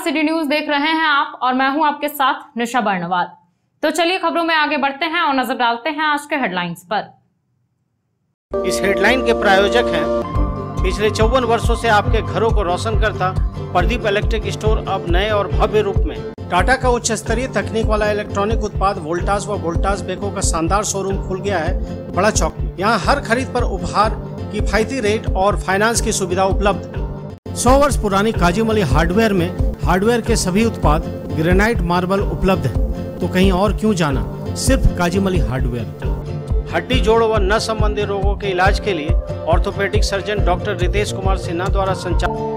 City news देख रहे हैं आप और मैं हूं आपके साथ निशा बर्नवाल। तो चलिए खबरों में आगे बढ़ते हैं और नजर डालते हैं आज के हेडलाइंस पर। इस हेडलाइन के प्रायोजक हैं पिछले 54 वर्षों से आपके घरों को रोशन करता प्रदीप इलेक्ट्रिक स्टोर, अब नए और भव्य रूप में। टाटा का उच्च स्तरीय तकनीक वाला इलेक्ट्रॉनिक उत्पाद वोल्टास व वोल्टास बेको का शानदार शोरूम खुल गया है बड़ा चौक में। यहाँ हर खरीद पर उपहार, किफायती रेट और फाइनेंस की सुविधा उपलब्ध है। 100 वर्ष पुरानी काजिम अली हार्डवेयर में हार्डवेयर के सभी उत्पाद ग्रेनाइट मार्बल उपलब्ध है। तो कहीं और क्यों जाना, सिर्फ काजिम अली हार्डवेयर। हड्डी, जोड़ व नस संबंधी रोगों के इलाज के लिए orthopaedic surgeon doctor Ritesh Kumar Sinha द्वारा संचालित।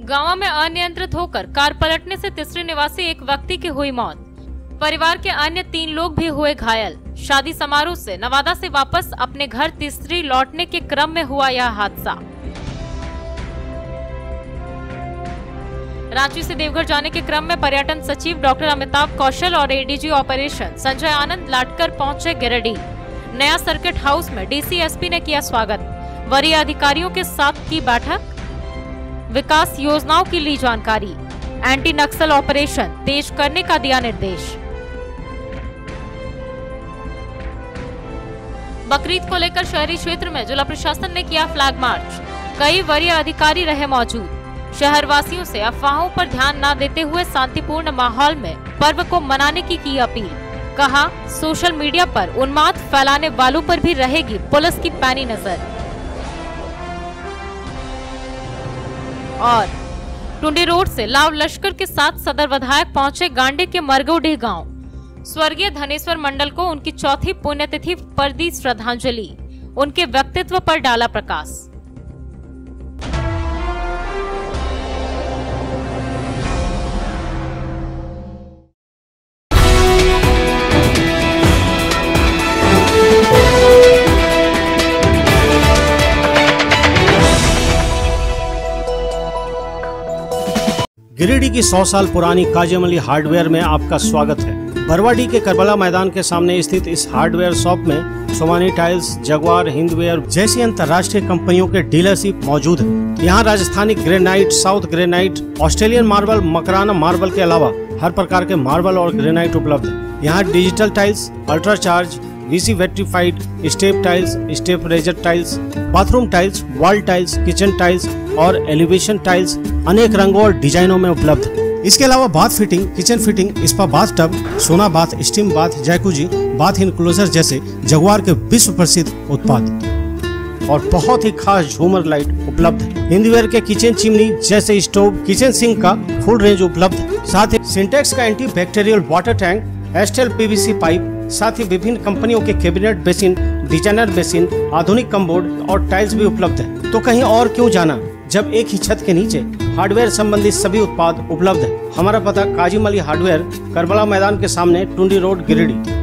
गांव में अनियंत्रित होकर कार पलटने से तीसरे निवासी एक व्यक्ति की हुई मौत। परिवार के अन्य 3 लोग भी हुए घायल। शादी समारोह से नवादा से वापस अपने घर तीसरी लौटने के क्रम में हुआ यह हादसा। रांची से देवघर जाने के क्रम में पर्यटन सचिव डॉक्टर अमिताभ कौशल और एडीजी ऑपरेशन संजय आनंद लाटकर पहुंचे गिरिडीह। नया सर्किट हाउस में डीसीएसपी ने किया स्वागत। वरीय अधिकारियों के साथ की बैठक, विकास योजनाओं की ली जानकारी। एंटी नक्सल ऑपरेशन तेज करने का दिया निर्देश। बकरीद को लेकर शहरी क्षेत्र में जिला प्रशासन ने किया फ्लैग मार्च। कई वरीय अधिकारी रहे मौजूद। शहर वासियों से अफवाहों पर ध्यान न देते हुए शांतिपूर्ण माहौल में पर्व को मनाने की अपील। कहा, सोशल मीडिया पर उन्माद फैलाने वालों पर भी रहेगी पुलिस की पैनी नजर। और टुंडी रोड से लाव लश्कर के साथ सदर विधायक पहुंचे गांडे के मरगोडीह गांव। स्वर्गीय धनेश्वर मंडल को उनकी चौथी पुण्यतिथि पर दी श्रद्धांजलि। उनके व्यक्तित्व पर डाला प्रकाश। गिरिडीह की 100 साल पुरानी काजिम अली हार्डवेयर में आपका स्वागत है। बरवाडी के करबला मैदान के सामने स्थित इस हार्डवेयर शॉप में सोमानी टाइल्स, जगुआर, हिंदवेयर जैसी अंतर्राष्ट्रीय कंपनियों के डीलरशिप मौजूद है। यहाँ Rajasthani granite, south granite, Australian marble, Makrana marble के अलावा हर प्रकार के मार्बल और ग्रेनाइट उपलब्ध है। यहाँ digital tiles, ultracharge, VC vitrified, step tiles, step riser tiles, bathroom tiles, wall tiles, kitchen tiles और एलिवेशन टाइल्स अनेक रंगों और डिजाइनों में उपलब्ध है। इसके अलावा bath fitting, kitchen fitting, spa bath tub, sauna bath, steam bath, jacuzzi, bath enclosure जैसे जगुआर के विश्व प्रसिद्ध उत्पाद और बहुत ही खास झूमर लाइट उपलब्ध है। हिंदवेयर के किचन चिमनी जैसे स्टोव, किचन सिंक का फुल रेंज उपलब्ध है। साथ ही सिंटेक्स का anti bacterial water tank, Astral PVC pipe, साथ ही विभिन्न कंपनियों के कैबिनेट बेसिन, डिजाइनर बेसिन, आधुनिक कमबोर्ड और टाइल्स भी उपलब्ध है। तो कहीं और क्यों जाना, जब एक ही छत के नीचे हार्डवेयर संबंधित सभी उत्पाद उपलब्ध है। हमारा पता काजिम अली हार्डवेयर, करबला मैदान के सामने, टुंडी रोड, गिरिडीह।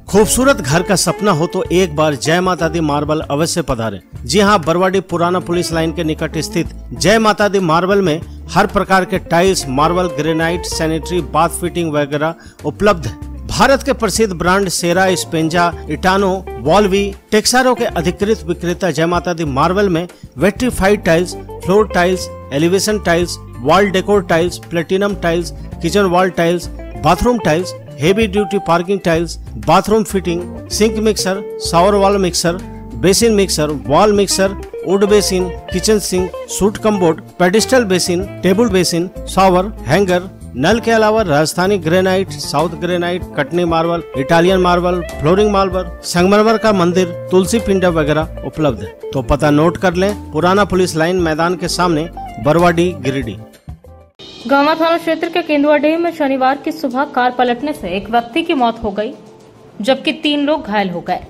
खूबसूरत घर का सपना हो तो एक बार जय माता दी मार्बल अवश्य पधारें। जी हाँ, बरवाडी पुराना पुलिस लाइन के निकट स्थित जय माता दी मार्बल में हर प्रकार के tiles, marble, granite, sanitary, bath fitting वगैरह उपलब्ध है। भारत के प्रसिद्ध ब्रांड सेरा, स्पेंजा, इटानो, वॉल्वी, टेक्सारो के अधिकृत विक्रेता जय माता दी मार्बल में vitrified tiles, floor tiles, elevation tiles, wall decor tiles, platinum tiles, kitchen wall tiles, bathroom tiles, heavy duty parking tiles, bathroom fitting, sink mixer, shower wall mixer, basin mixer, wall mixer, wood basin, kitchen sink, suit cupboard, pedestal basin, table basin, shower, hanger, नल के अलावा Rajasthani granite, south granite, Katni marble, Italian marble, flooring marble, संगमरमर का मंदिर, तुलसी पिंडा वगैरह उपलब्ध है। तो पता नोट कर लें, पुराना पुलिस लाइन मैदान के सामने, बरवाडी, गिरिडीह। गांवा थाना क्षेत्र के केंदुआडीह में शनिवार की सुबह कार पलटने से एक व्यक्ति की मौत हो गई, जबकि 3 लोग घायल हो गए।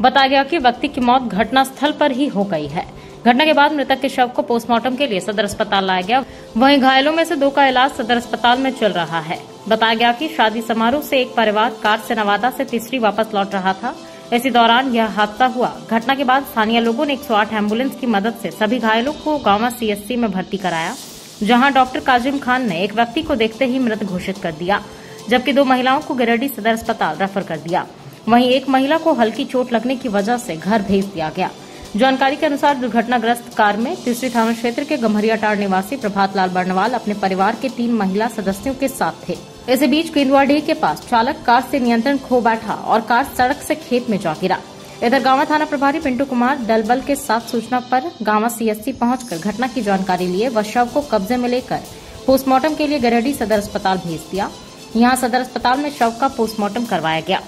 बताया गया कि व्यक्ति की मौत घटनास्थल पर ही हो गई है। घटना के बाद मृतक के शव को पोस्टमार्टम के लिए सदर अस्पताल लाया गया। वहीं घायलों में से 2 का इलाज सदर अस्पताल में चल रहा है। बताया गया कि शादी समारोह से एक परिवार कार से नवादा से तीसरी वापस लौट रहा था। इसी दौरान यह हादसा हुआ। घटना के बाद स्थानीय लोगों ने 108 एम्बुलेंस की मदद से सभी घायलों को गांवा सीएचसी में भर्ती कराया, जहां डॉक्टर काजिम खान ने एक व्यक्ति को देखते ही मृत घोषित कर दिया, जबकि 2 महिलाओं को गिरिडीह सदर अस्पताल रेफर कर दिया। वहीं एक महिला को हल्की चोट लगने की वजह से घर भेज दिया गया। जानकारी के अनुसार दुर्घटनाग्रस्त कार में तीसरी थाना क्षेत्र के गम्हरियाटाड़ निवासी प्रभात लाल बर्नवाल अपने परिवार के 3 महिला सदस्यों के साथ थे। इसी बीच केंदुआडीह के पास चालक कार से नियंत्रण खो बैठा और कार सड़क से खेत में जा गिरा। इधर गांवा थाना प्रभारी पिंटू कुमार दलबल के साथ सूचना पर गांवा सीएससी पहुंचकर घटना की जानकारी लिए व शव को कब्जे में लेकर पोस्टमार्टम के लिए गिरिडीह सदर अस्पताल भेज दिया। यहां सदर अस्पताल में शव का पोस्टमार्टम करवाया गया।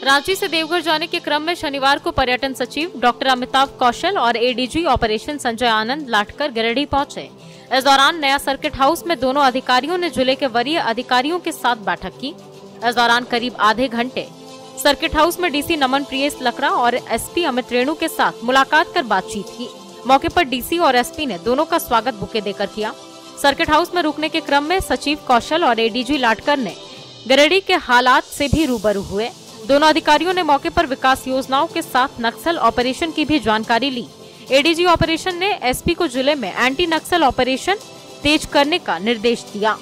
रांची से देवघर जाने के क्रम में शनिवार को पर्यटन सचिव डॉक्टर अमिताभ कौशल और एडीजी ऑपरेशन संजय आनंद लाटकर गिरिडीह पहुंचे। इस दौरान नया सर्किट हाउस में दोनों अधिकारियों ने जिले के वरीय अधिकारियों के साथ बैठक की। इस दौरान करीब आधे घंटे सर्किट हाउस में डीसी नमन प्रियेश लकड़ा और एसपी अमित रेणु के साथ मुलाकात कर बातचीत की। मौके पर डीसी और एसपी ने दोनों का स्वागत बुके देकर किया। सर्किट हाउस में रुकने के क्रम में सचिव कौशल और एडीजी लाटकर ने गिरिडीह के हालात से भी रूबरू हुए। दोनों अधिकारियों ने मौके पर विकास योजनाओं के साथ नक्सल ऑपरेशन की भी जानकारी ली। एडीजी ऑपरेशन ने एसपी को जिले में एंटी नक्सल ऑपरेशन तेज करने का निर्देश दिया।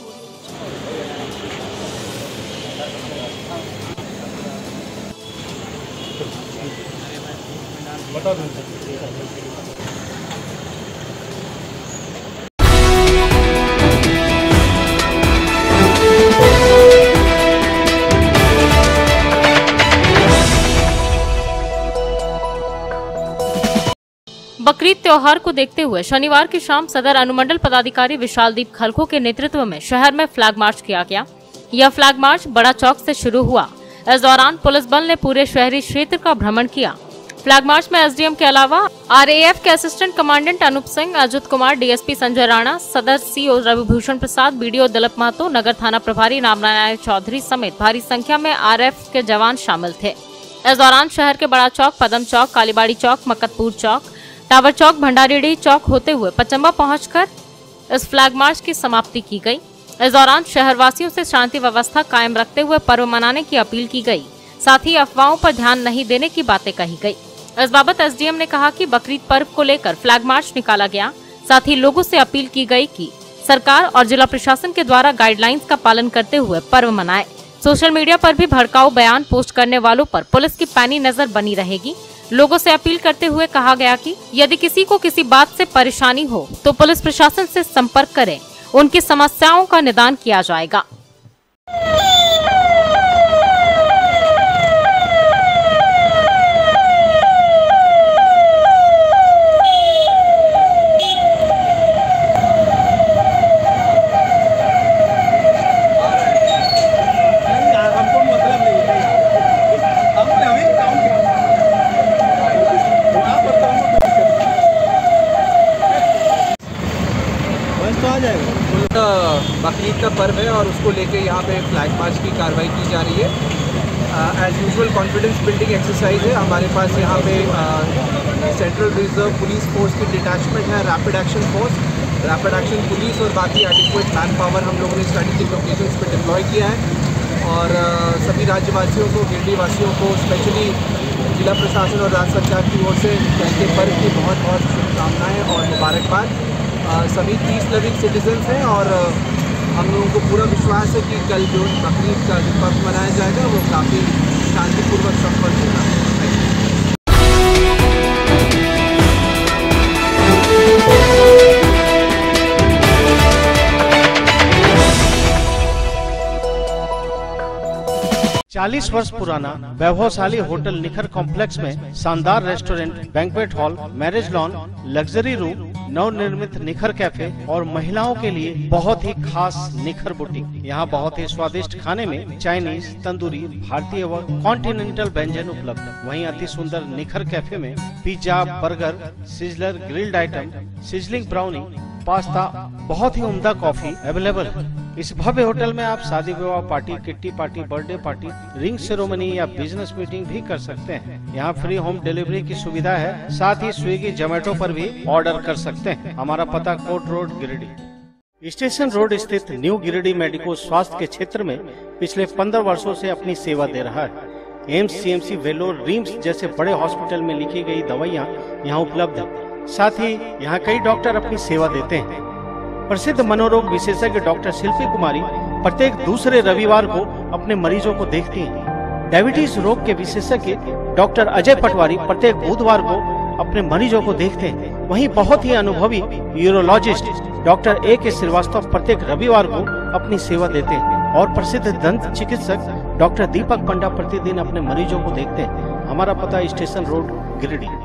बकरीद त्योहार को देखते हुए शनिवार की शाम सदर अनुमंडल पदाधिकारी विशालदीप खलखो के नेतृत्व में शहर में फ्लैग मार्च किया गया। यह फ्लैग मार्च बड़ा चौक से शुरू हुआ। इस दौरान पुलिस बल ने पूरे शहरी क्षेत्र का भ्रमण किया। फ्लैग मार्च में एसडीएम के अलावा आरएएफ के assistant commandant Anup Singh, Ajit Kumar, DSP Sanjay Rana, सदर सीओ रविभूषण प्रसाद, बीडीओ दिलीप महतो, नगर थाना प्रभारी रामनारायण चौधरी समेत भारी संख्या में आरएएफ के जवान शामिल थे। इस दौरान शहर के बड़ा चौक, पदम चौक, कालीबाड़ी चौक, मकतपुर चौक, टावर चौक, भंडारीडीह चौक होते हुए पचम्बा पहुंचकर इस फ्लैग मार्च की समाप्ति की गई। इस दौरान शहरवासियों से शांति व्यवस्था कायम रखते हुए पर्व मनाने की अपील की गई। साथ ही अफवाहों पर ध्यान नहीं देने की बातें कही गई। इस बाबत एसडीएम ने कहा कि बकरीद पर्व को लेकर फ्लैग मार्च निकाला गया। साथ ही लोगों से अपील की गई कि सरकार और जिला प्रशासन के द्वारा गाइडलाइंस का पालन करते हुए पर्व मनाएं। सोशल मीडिया पर भी भड़काऊ बयान पोस्ट करने वालों पर पुलिस की पैनी नजर बनी रहेगी। लोगों से अपील करते हुए कहा गया कि यदि किसी को किसी बात से परेशानी हो तो पुलिस प्रशासन से संपर्क करें, उनकी समस्याओं का निदान किया जाएगा। बकरीद का पर्व है और उसको लेके यहाँ पे फ्लैग मार्च की कार्रवाई की जा रही है। As usual confidence building exercise है। हमारे पास यहाँ पे सेंट्रल रिजर्व पुलिस फोर्स की डिटैचमेंट है, rapid action force, rapid action police और बाकी एडिक्वेट मैन पावर हम लोगों ने स्ट्रेटेजिक लोकेशंस पे डिप्लॉय किया है। और सभी राज्यवासियों को, गिरिडीह वासियों को, स्पेशली जिला प्रशासन और राज्य सरकार की ओर से इनके पर्व की बहुत बहुत शुभकामनाएँ और मुबारकबाद। सभी 30 लविंग सिटीजन्स हैं और हम लोगों को पूरा विश्वास है कि कल जो बकरीद का जो पर्व मनाया जाएगा वो काफ़ी शांतिपूर्वक संपन्न होगा। चालीस वर्ष पुराना वैभवशाली होटल निखर कॉम्प्लेक्स में शानदार restaurant, banquet hall, marriage lawn, luxury room, नवनिर्मित निखर कैफे और महिलाओं के लिए बहुत ही खास निखर बुटीक। यहाँ बहुत ही स्वादिष्ट खाने में चाइनीज, तंदूरी, भारतीय व कॉन्टिनेंटल व्यंजन उपलब्ध। वहीं अति सुंदर निखर कैफे में pizza, burger, sizzler, grilled item, sizzling brownie, pasta, बहुत ही उम्दा कॉफी अवेलेबल है। इस भव्य होटल में आप शादी विवाह party, kitty party, birthday party, ring ceremony या बिजनेस मीटिंग भी कर सकते हैं। यहाँ फ्री होम डिलीवरी की सुविधा है। साथ ही स्विगी, जोमेटो पर भी ऑर्डर कर सकते हैं। हमारा पता कोट रोड, गिरिडीह। स्टेशन रोड स्थित न्यू गिरिडीह मेडिको स्वास्थ्य के क्षेत्र में पिछले 15 वर्षों से अपनी सेवा दे रहा है। एम्स, सीएमसी, वेलोर, रिम्स जैसे बड़े हॉस्पिटल में लिखी गई दवाइयाँ यहाँ उपलब्ध है। साथ ही यहाँ कई डॉक्टर अपनी सेवा देते हैं। प्रसिद्ध मनोरोग विशेषज्ञ डॉक्टर शिल्पी कुमारी प्रत्येक दूसरे रविवार को अपने मरीजों को देखती हैं। डायबिटीज रोग के विशेषज्ञ डॉक्टर अजय पटवारी प्रत्येक बुधवार को अपने मरीजों को देखते हैं। वहीं बहुत ही अनुभवी यूरोलॉजिस्ट डॉक्टर A.K. श्रीवास्तव प्रत्येक रविवार को अपनी सेवा देते हैं और प्रसिद्ध दंत चिकित्सक डॉक्टर दीपक पंडा प्रतिदिन अपने मरीजों को देखते हैं। हमारा पता station road Giridih.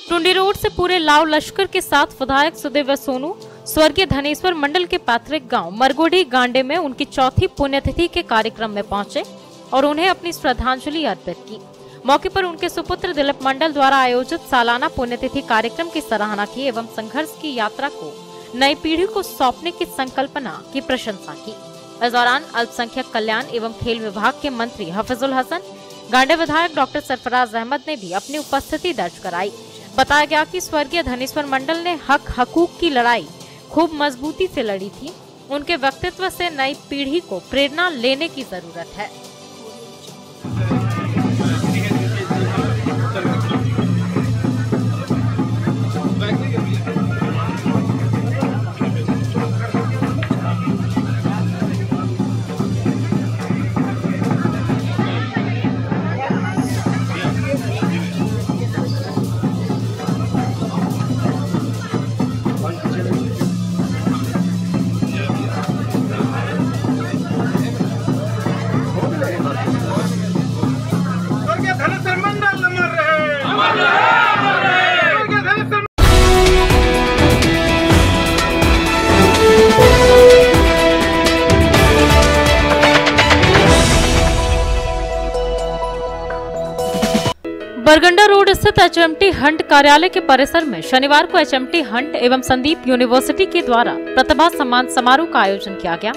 Tundi road से पूरे लाव लश्कर के साथ विधायक सुदेव सोनू स्वर्गीय धनेश्वर मंडल के पैतृक गांव मरगोडी गांडे में उनकी चौथी पुण्यतिथि के कार्यक्रम में पहुंचे और उन्हें अपनी श्रद्धांजलि अर्पित की। मौके पर उनके सुपुत्र दिलीप मंडल द्वारा आयोजित सालाना पुण्यतिथि कार्यक्रम की सराहना की एवं संघर्ष की यात्रा को नई पीढ़ी को सौंपने की संकल्पना की प्रशंसा की। इस दौरान अल्पसंख्यक कल्याण एवं खेल विभाग के मंत्री हफीजुल हसन, गांडे विधायक डॉक्टर सरफराज अहमद ने भी अपनी उपस्थिति दर्ज कराई। बताया गया कि स्वर्गीय धनेश्वर मंडल ने हक हकूक की लड़ाई खूब मजबूती से लड़ी थी। उनके व्यक्तित्व से नई पीढ़ी को प्रेरणा लेने की जरूरत है। बरगंडा रोड स्थित HMT हंट कार्यालय के परिसर में शनिवार को HMT हंट एवं संदीप यूनिवर्सिटी के द्वारा प्रतिभा सम्मान समारोह का आयोजन किया गया।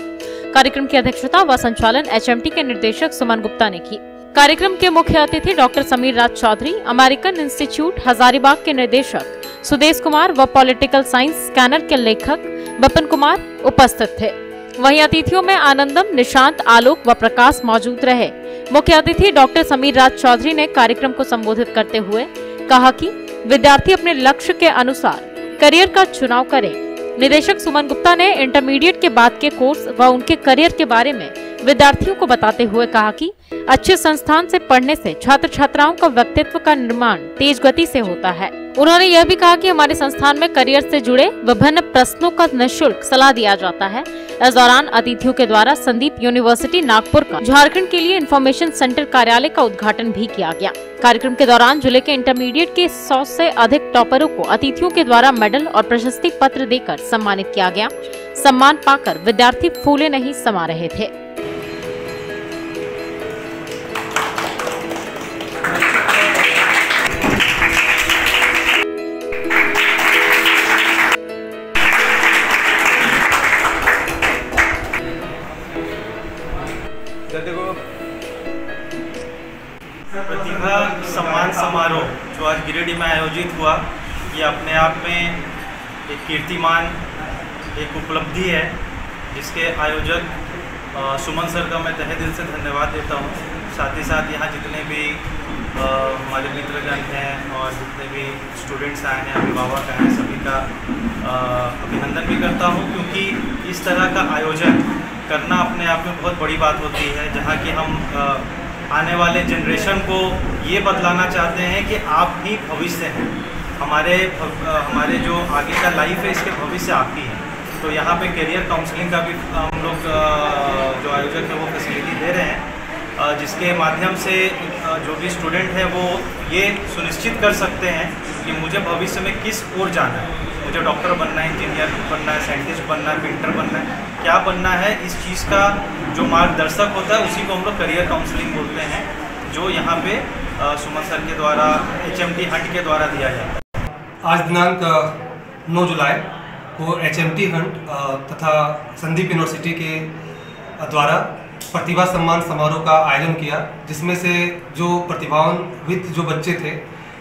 कार्यक्रम की अध्यक्षता व संचालन HMT के निर्देशक सुमन गुप्ता ने की। कार्यक्रम के मुख्य अतिथि डॉक्टर समीर राज चौधरी, अमेरिकन इंस्टीट्यूट हजारीबाग के निदेशक सुदेश कुमार व पॉलिटिकल साइंस स्कैनर के लेखक विपिन कुमार उपस्थित थे। वहीं अतिथियों में आनंदम, निशांत, आलोक व प्रकाश मौजूद रहे। मुख्य अतिथि डॉक्टर समीर राज चौधरी ने कार्यक्रम को संबोधित करते हुए कहा कि विद्यार्थी अपने लक्ष्य के अनुसार करियर का चुनाव करें। निदेशक सुमन गुप्ता ने इंटरमीडिएट के बाद के कोर्स व उनके करियर के बारे में विद्यार्थियों को बताते हुए कहा कि अच्छे संस्थान से पढ़ने से छात्र छात्राओं का व्यक्तित्व का निर्माण तेज गति से होता है। उन्होंने यह भी कहा कि हमारे संस्थान में करियर से जुड़े विभिन्न प्रश्नों का निःशुल्क सलाह दिया जाता है। इस दौरान अतिथियों के द्वारा संदीप यूनिवर्सिटी नागपुर का झारखंड के लिए इंफॉर्मेशन सेंटर कार्यालय का उद्घाटन भी किया गया। कार्यक्रम के दौरान जिले के इंटरमीडिएट के 100 से अधिक टॉपरों को अतिथियों के द्वारा मेडल और प्रशस्ति पत्र देकर सम्मानित किया गया। सम्मान पाकर विद्यार्थी फूले नहीं समा रहे थे। प्रतिभा सम्मान समारोह जो आज गिरिडीह में आयोजित हुआ, ये अपने आप में एक कीर्तिमान, एक उपलब्धि है, जिसके आयोजक सुमन सर का मैं तहे दिल से धन्यवाद देता हूँ। साथ ही साथ यहाँ जितने भी हमारे मित्रगण हैं और जितने भी स्टूडेंट्स आए हैं, अभिभावक हैं, सभी का अभिनंदन भी करता हूँ, क्योंकि इस तरह का आयोजन करना अपने आप में बहुत बड़ी बात होती है, जहाँ कि हम आने वाले जनरेशन को ये बतलाना चाहते हैं कि आप ही भविष्य हैं। हमारे जो आगे का लाइफ है, इसके भविष्य आप ही हैं। तो यहाँ पे करियर काउंसलिंग का भी हम लोग जो आयोजक है वो फैसिलिटी दे रहे हैं, जिसके माध्यम से जो भी स्टूडेंट है वो ये सुनिश्चित कर सकते हैं कि मुझे भविष्य में किस ओर जाना है। मुझे डॉक्टर बनना है, इंजीनियर बनना है, साइंटिस्ट बनना है, पेंटर बनना है, क्या बनना है, इस चीज़ का जो मार्गदर्शक होता है उसी को हम लोग करियर काउंसलिंग बोलते हैं, जो यहाँ पे सुमन सर के द्वारा HMT हंट के द्वारा दिया जाता है। आज दिनांक 9 जुलाई को HMT हंट तथा संदीप यूनिवर्सिटी के द्वारा प्रतिभा सम्मान समारोह का आयोजन किया, जिसमें से जो प्रतिभान्वित जो बच्चे थे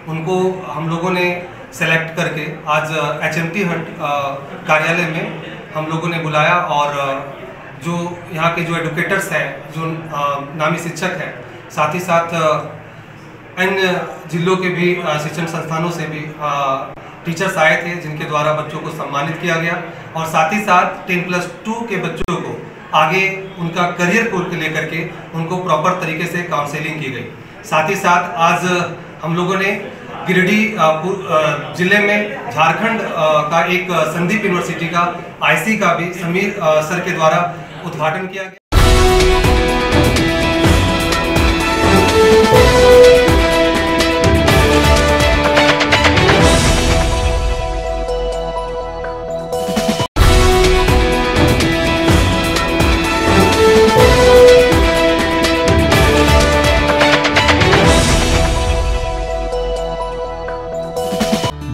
उनको हम लोगों ने सेलेक्ट करके आज HMT हंट कार्यालय में हम लोगों ने बुलाया और जो यहाँ के जो एडुकेटर्स हैं, जो नामी शिक्षक हैं, साथ ही साथ अन्य जिलों के भी शिक्षण संस्थानों से भी टीचर्स आए थे जिनके द्वारा बच्चों को सम्मानित किया गया और साथ ही साथ 10+2 के बच्चों को आगे उनका करियर को लेकर के उनको प्रॉपर तरीके से काउंसलिंग की गई। साथ ही साथ आज हम लोगों ने गिरिडीह जिले में झारखंड का एक संदीप यूनिवर्सिटी का आईसी का भी समीर सर के द्वारा उद्घाटन किया गया।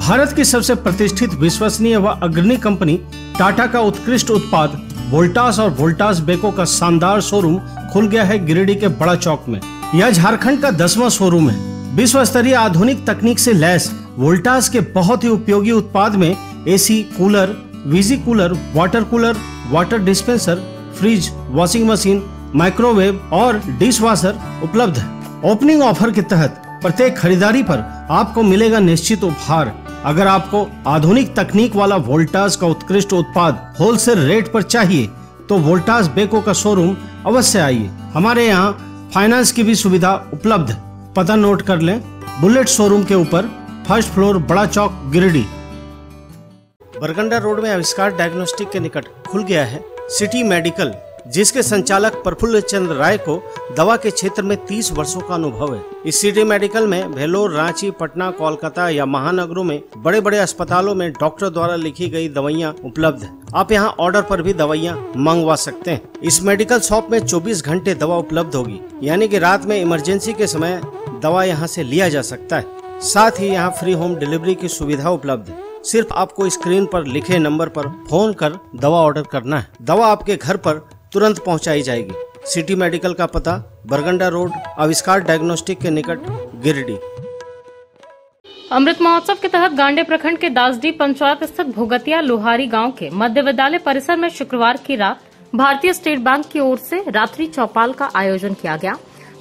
भारत की सबसे प्रतिष्ठित, विश्वसनीय व अग्रणी कंपनी टाटा का उत्कृष्ट उत्पाद वोल्टास और वोल्टास बेको का शानदार शोरूम खुल गया है गिरिडीह के बड़ा चौक में। यह झारखंड का 10वां शोरूम है। विश्व स्तरीय आधुनिक तकनीक से लैस वोल्टास के बहुत ही उपयोगी उत्पाद में AC, cooler, VG cooler, water dispenser, fridge, washing machine, microwave और डिश वॉशर उपलब्ध है। ओपनिंग ऑफर के तहत प्रत्येक खरीदारी पर आपको मिलेगा निश्चित उपहार। अगर आपको आधुनिक तकनीक वाला वोल्टास का उत्कृष्ट उत्पाद होलसेल रेट पर चाहिए तो वोल्टास बेको का शोरूम अवश्य आइए। हमारे यहाँ फाइनेंस की भी सुविधा उपलब्ध है। पता नोट कर लें, बुलेट शोरूम के ऊपर, 1st फ्लोर, बड़ा चौक, गिरिडीह। बरगंडा रोड में आविष्कार डायग्नोस्टिक के निकट खुल गया है सिटी मेडिकल, जिसके संचालक प्रफुल्ल चंद्र राय को दवा के क्षेत्र में 30 वर्षों का अनुभव है। इस सिटी मेडिकल में वेल्लोर, रांची, पटना, कोलकाता या महानगरों में बड़े बड़े अस्पतालों में डॉक्टर द्वारा लिखी गई दवाइयाँ उपलब्ध है। आप यहाँ ऑर्डर पर भी दवाइयाँ मंगवा सकते हैं। इस मेडिकल शॉप में 24 घंटे दवा उपलब्ध होगी, यानी कि रात में इमरजेंसी के समय दवा यहाँ से लिया जा सकता है। साथ ही यहाँ फ्री होम डिलीवरी की सुविधा उपलब्ध है। सिर्फ आपको स्क्रीन पर लिखे नंबर पर फोन कर दवा ऑर्डर करना है। दवा आपके घर पर तुरंत पहुंचाई जाएगी। सिटी मेडिकल का पता बरगंडा रोड, आविष्कार डायग्नोस्टिक के निकट, गिरिडीह। अमृत महोत्सव के तहत गांडे प्रखंड के दासडी पंचायत स्थित भोगतिया लोहारी गांव के मध्य विद्यालय परिसर में शुक्रवार की रात भारतीय स्टेट बैंक की ओर से रात्रि चौपाल का आयोजन किया गया।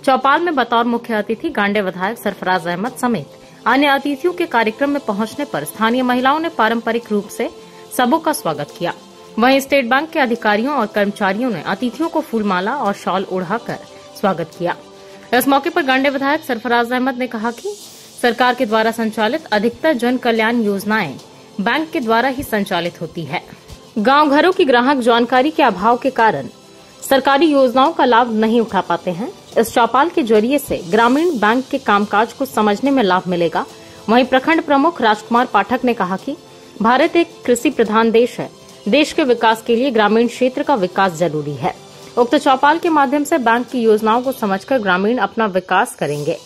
चौपाल में बतौर मुख्य अतिथि गांडे विधायक सरफराज अहमद समेत अन्य अतिथियों के कार्यक्रम में पहुंचने पर स्थानीय महिलाओं ने पारंपरिक रूप से सबों का स्वागत किया। वहीं स्टेट बैंक के अधिकारियों और कर्मचारियों ने अतिथियों को फूलमाला और शॉल ओढ़ाकर स्वागत किया। इस मौके पर गांडे विधायक सरफराज अहमद ने कहा कि सरकार के द्वारा संचालित अधिकतर जन कल्याण योजनाएं बैंक के द्वारा ही संचालित होती है। गांव घरों की ग्राहक जानकारी के अभाव के कारण सरकारी योजनाओं का लाभ नहीं उठा पाते हैं। इस चौपाल के जरिए से ग्रामीण बैंक के कामकाज को समझने में लाभ मिलेगा। वहीं प्रखंड प्रमुख राजकुमार पाठक ने कहा कि भारत एक कृषि प्रधान देश है। देश के विकास के लिए ग्रामीण क्षेत्र का विकास जरूरी है। उक्त चौपाल के माध्यम से बैंक की योजनाओं को समझकर ग्रामीण अपना विकास करेंगे।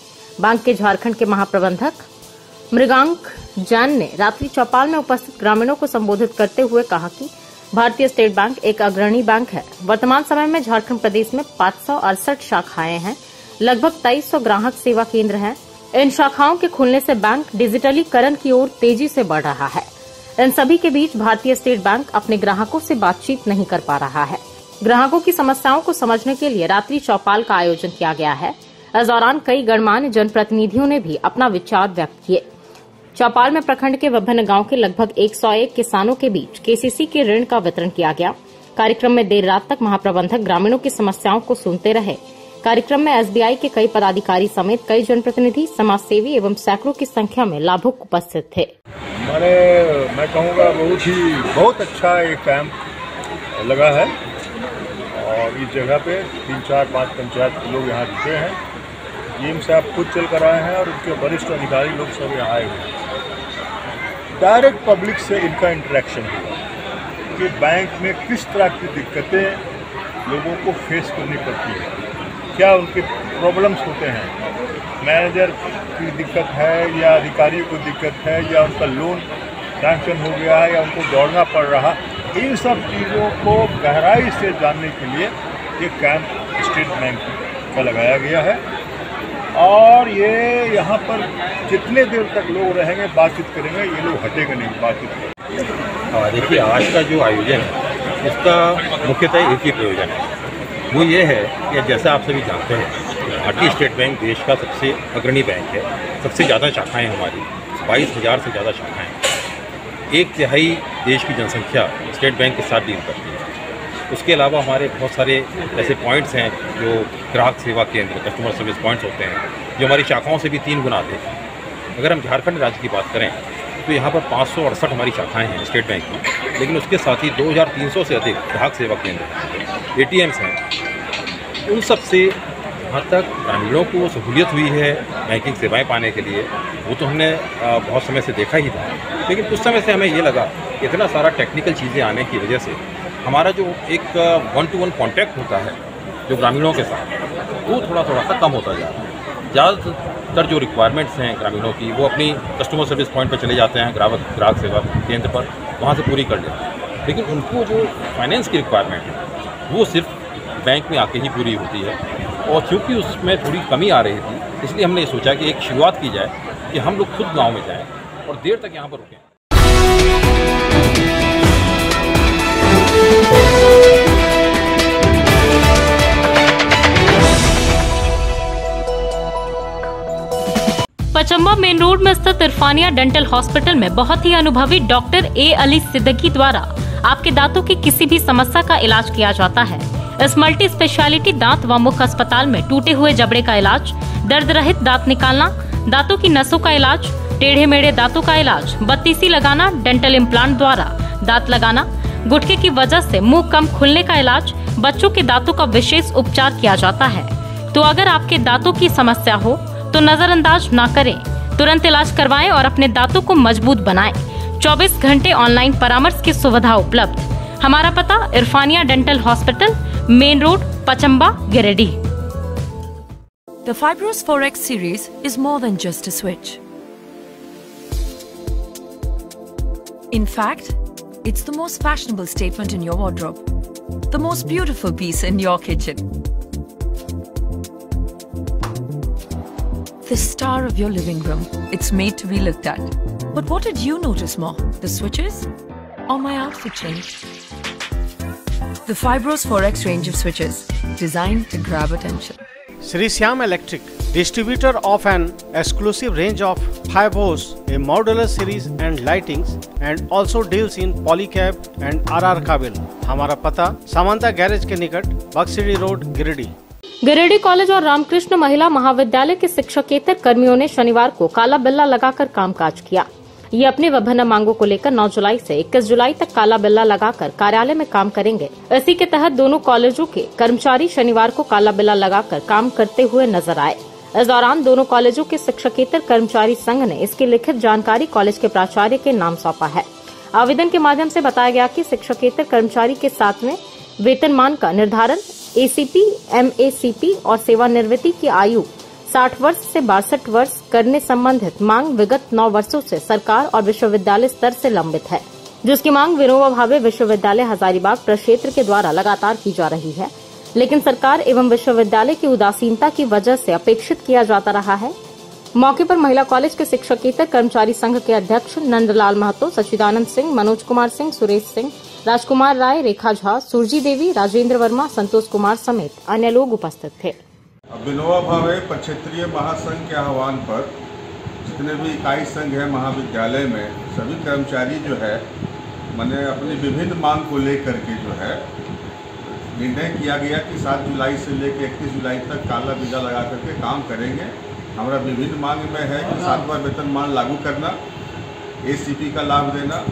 बैंक के झारखंड के महाप्रबंधक मृगांक जैन ने रात्रि चौपाल में उपस्थित ग्रामीणों को संबोधित करते हुए कहा कि भारतीय स्टेट बैंक एक अग्रणी बैंक है। वर्तमान समय में झारखंड प्रदेश में 568 शाखाएं हैं, लगभग 2300 ग्राहक सेवा केंद्र हैं। इन शाखाओं के खुलने से बैंक डिजिटलीकरण की ओर तेजी से बढ़ रहा है। इन सभी के बीच भारतीय स्टेट बैंक अपने ग्राहकों से बातचीत नहीं कर पा रहा है। ग्राहकों की समस्याओं को समझने के लिए रात्रि चौपाल का आयोजन किया गया है। इस दौरान कई गणमान्य जनप्रतिनिधियों ने भी अपना विचार व्यक्त किए। चौपाल में प्रखंड के विभिन्न गांव के लगभग 101 किसानों के बीच केसीसी के ऋण का वितरण किया गया। कार्यक्रम में देर रात तक महाप्रबंधक ग्रामीणों की समस्याओं को सुनते रहे। कार्यक्रम में एसबीआई के कई पदाधिकारी समेत कई जनप्रतिनिधि, समाजसेवी एवं सैकड़ों की संख्या में लाभुक उपस्थित थे। मैं कहूँगा बहुत अच्छा एक कैंप लगा है और इस जगह पे 3, 4, 5 पंचायत के लोग यहाँ जुटे हैं। टीम से आप खुद चल कर आए हैं और उनके वरिष्ठ अधिकारी लोग सब यहाँ आए हुए हैं। डायरेक्ट पब्लिक से इनका इंटरेक्शन हुआ कि बैंक में किस तरह की दिक्कतें लोगों को फेस करनी पड़ती है, क्या उनके प्रॉब्लम्स होते हैं, मैनेजर की दिक्कत है या अधिकारियों को दिक्कत है या उनका लोन सैंक्शन हो गया है या उनको दौड़ना पड़ रहा, इन सब चीज़ों को गहराई से जानने के लिए ये कैंप स्टेट बैंक का लगाया गया है। और ये यहाँ पर जितने देर तक लोग रहेंगे, बातचीत करेंगे, ये लोग हटेंगे नहीं, बातचीत करेंगे। देखिए, आज का जो आयोजन है इसका मुख्यतः एक ही प्रयोजन है, वो ये है कि जैसा आप सभी जानते हैं भारतीय स्टेट बैंक देश का सबसे अग्रणी बैंक है। सबसे ज़्यादा शाखाएं हमारी 22,000 से ज़्यादा शाखाएं। 1/3 देश की जनसंख्या स्टेट बैंक के साथ डील करती है। उसके अलावा हमारे बहुत सारे ऐसे पॉइंट्स हैं जो ग्राहक सेवा केंद्र, कस्टमर सर्विस पॉइंट्स होते हैं, जो हमारी शाखाओं से भी 3 गुना अधिक हैं। अगर हम झारखंड राज्य की बात करें तो यहाँ पर 568 हमारी शाखाएं हैं स्टेट बैंक की, लेकिन उसके साथ ही 2300 से अधिक ग्राहक सेवा केंद्र, ATMs हैं। उन सब से जहाँ तक ग्रामीणों को सहूलियत हुई है बैंकिंग सेवाएं पाने के लिए, वो तो हमने बहुत समय से देखा ही था, लेकिन कुछ समय से हमें ये लगा इतना सारा टेक्निकल चीज़ें आने की वजह से हमारा जो एक 1-to-1 कॉन्टैक्ट होता है जो ग्रामीणों के साथ, वो थोड़ा सा कम होता जा रहा है। ज़्यादातर जो रिक्वायरमेंट्स हैं ग्रामीणों की, वो अपनी कस्टमर सर्विस पॉइंट पर चले जाते हैं, ग्राहक सेवा केंद्र पर, वहाँ से पूरी कर लेते हैं। लेकिन उनको जो फाइनेंस की रिक्वायरमेंट है वो सिर्फ बैंक में आके ही पूरी होती है। और क्योंकि उसमें थोड़ी कमी आ रही थी, इसलिए हमने ये सोचा कि एक शुरुआत की जाए कि हम लोग खुद गाँव में जाएँ और देर तक यहाँ पर रुकें। पचम्बा मेन रोड में स्थित इरफानिया डेंटल हॉस्पिटल में बहुत ही अनुभवी डॉक्टर ए अली सिद्दीकी द्वारा आपके दांतों की किसी भी समस्या का इलाज किया जाता है। इस मल्टी स्पेशलिटी दांत व मुख अस्पताल में टूटे हुए जबड़े का इलाज, दर्द रहित दांत निकालना, दांतों की नसों का इलाज, टेढ़े मेढ़े दांतों का इलाज, बत्तीसी लगाना, डेंटल इम्प्लांट द्वारा दांत लगाना, गुटके की वजह से मुंह कम खुलने का इलाज, बच्चों के दांतों का विशेष उपचार किया जाता है। तो अगर आपके दांतों की समस्या हो तो नजरअंदाज ना करें, तुरंत इलाज करवाएं और अपने दांतों को मजबूत बनाएं। 24 घंटे ऑनलाइन परामर्श की सुविधा उपलब्ध। हमारा पता Irfania dental hospital, main road, Pachamba, Giridih. The Fibros 4X series is more than just a switch. In fact, it's the most fashionable statement in your wardrobe, the most beautiful piece in your kitchen, the star of your living room. It's made to be looked at. But what did you notice more, the switches or my outfit change? The Fibros 4X range of switches, designed to grab attention. Sri Syam Electric, distributor of an exclusive range of Fibros, a modular series and lightings, and also deals in polycab and RR काबिल। हमारा पता Samanta garage के निकट, बक्सिडी road, Giridih. Giridih college और रामकृष्ण महिला महाविद्यालय के शिक्षकेतर कर्मियों ने शनिवार को काला बिल्ला लगाकर कामकाज किया। ये अपनी विभिन्न मांगों को लेकर 9 जुलाई से 21 जुलाई तक काला बिल्ला लगाकर कार्यालय में काम करेंगे। इसी के तहत दोनों कॉलेजों के कर्मचारी शनिवार को काला बिल्ला लगाकर काम करते हुए नजर आए। इस दौरान दोनों कॉलेजों के शिक्षकेतर कर्मचारी संघ ने इसकी लिखित जानकारी कॉलेज के प्राचार्य के नाम सौंपा है। आवेदन के माध्यम से बताया गया कि शिक्षकेतर कर्मचारी के 7वें वेतनमान का निर्धारण ACP, MACP और सेवानिवृत्ति की आयु 60 वर्ष से 62 वर्ष करने संबंधित मांग विगत 9 वर्षों से सरकार और विश्वविद्यालय स्तर से लंबित है, जिसकी मांग विनोबा भावे विश्वविद्यालय हजारीबाग प्रक्षेत्र के द्वारा लगातार की जा रही है, लेकिन सरकार एवं विश्वविद्यालय की उदासीनता की वजह से अपेक्षित किया जाता रहा है। मौके पर महिला कॉलेज के शिक्षकेतर कर्मचारी संघ के अध्यक्ष नंदलाल महतो, सचिदानंद सिंह, मनोज कुमार सिंह, सुरेश सिंह, राजकुमार राय, रेखा झा, सुरजी देवी, राजेंद्र वर्मा, संतोष कुमार समेत अन्य लोग उपस्थित थे। विनोबा भावे प्रक्षेत्रीय महासंघ के आह्वान पर जितने भी इकाई संघ है महाविद्यालय में, सभी कर्मचारी जो है मैंने अपनी विभिन्न मांग को लेकर के जो है निर्णय किया गया कि 7 जुलाई से लेकर 31 जुलाई तक काला बिल्ला लगा करके काम करेंगे। हमारा विभिन्न मांग में है कि 7वां वेतनमान लागू करना, ACP का लाभ देना,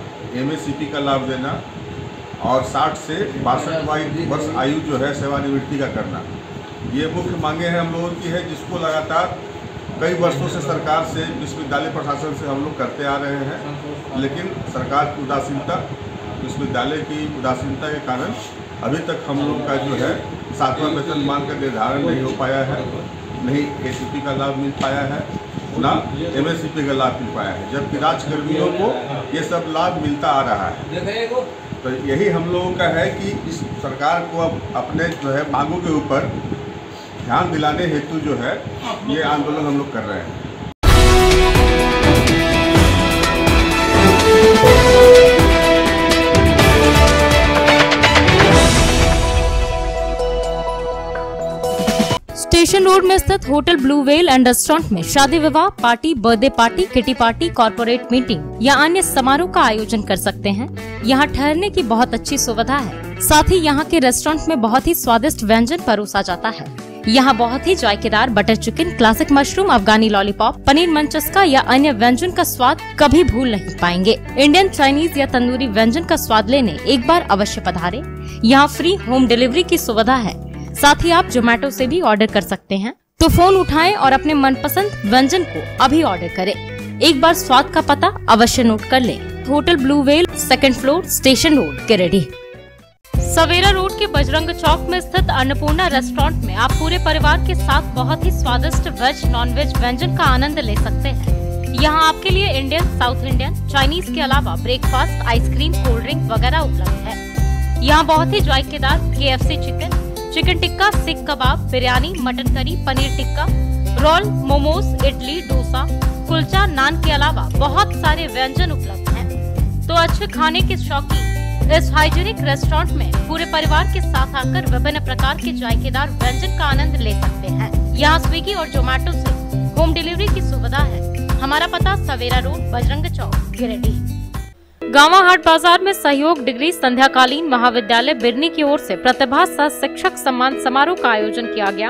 MACP का लाभ देना और 60 से 62 वर्ष आयु जो है सेवानिवृत्ति का करना। ये मुख्य मांगे हैं हम लोगों की है, जिसको लगातार कई वर्षों से सरकार से, विश्वविद्यालय प्रशासन से हम लोग करते आ रहे हैं, लेकिन सरकार की उदासीनता, विश्वविद्यालय की उदासीनता के कारण अभी तक हम लोग का जो है 7वां वेतनमान का निर्धारण नहीं हो पाया है, नहीं ACP का लाभ मिल पाया है, ना MACP का लाभ मिल पाया है, जबकि राज्यकर्मियों को ये सब लाभ मिलता आ रहा है। तो यही हम लोगों का है कि इस सरकार को अब अपने जो है मांगों के ऊपर ध्यान दिलाने हेतु जो है ये आंदोलन हम लोग कर रहे हैं। स्टेशन रोड में स्थित hotel blue whale and restaurant में शादी विवाह party, birthday party, kitty party, corporate meeting या अन्य समारोह का आयोजन कर सकते हैं। यहाँ ठहरने की बहुत अच्छी सुविधा है। साथ ही यहाँ के रेस्टोरेंट में बहुत ही स्वादिष्ट व्यंजन परोसा जाता है। यहाँ बहुत ही जायकेदार बटर चिकन, क्लासिक मशरूम, अफगानी लॉलीपॉप, पनीर मंचस्का या अन्य व्यंजन का स्वाद कभी भूल नहीं पाएंगे। इंडियन, चाइनीज या तंदूरी व्यंजन का स्वाद लेने एक बार अवश्य पधारें। यहाँ फ्री होम डिलीवरी की सुविधा है। साथ ही आप जोमेटो से भी ऑर्डर कर सकते हैं। तो फोन उठाएं और अपने मनपसंद व्यंजन को अभी ऑर्डर करें। एक बार स्वाद का पता अवश्य नोट कर लें। Hotel blue whale, 2nd floor, station road, Giridih. Savera road के बजरंग चौक में स्थित अन्नपूर्णा रेस्टोरेंट में आप पूरे परिवार के साथ बहुत ही स्वादिष्ट वेज, नॉन वेज व्यंजन का आनंद ले सकते हैं। यहाँ आपके लिए इंडियन, साउथ इंडियन, चाइनीज के अलावा ब्रेकफास्ट, आइसक्रीम, कोल्ड ड्रिंक वगैरह उपलब्ध है। यहाँ बहुत ही जायकेदार KFC chicken, chicken tikka, seekh kebab, biryani, mutton curry, paneer tikka, roll, momos, idli, dosa, kulcha, naan के अलावा बहुत सारे व्यंजन उपलब्ध हैं। तो अच्छे खाने के शौकीन इस हाइजीनिक रेस्टोरेंट में पूरे परिवार के साथ आकर विभिन्न प्रकार के जायकेदार व्यंजन का आनंद ले सकते हैं। यहाँ स्विगी और जोमेटो से होम डिलीवरी की सुविधा है। हमारा पता सवेरा रोड, बजरंग चौक, गिरिडीह। गांवा हाट बाजार में सहयोग डिग्री संध्याकालीन महाविद्यालय बिरनी की ओर से प्रतिभा सह शिक्षक सम्मान समारोह का आयोजन किया गया।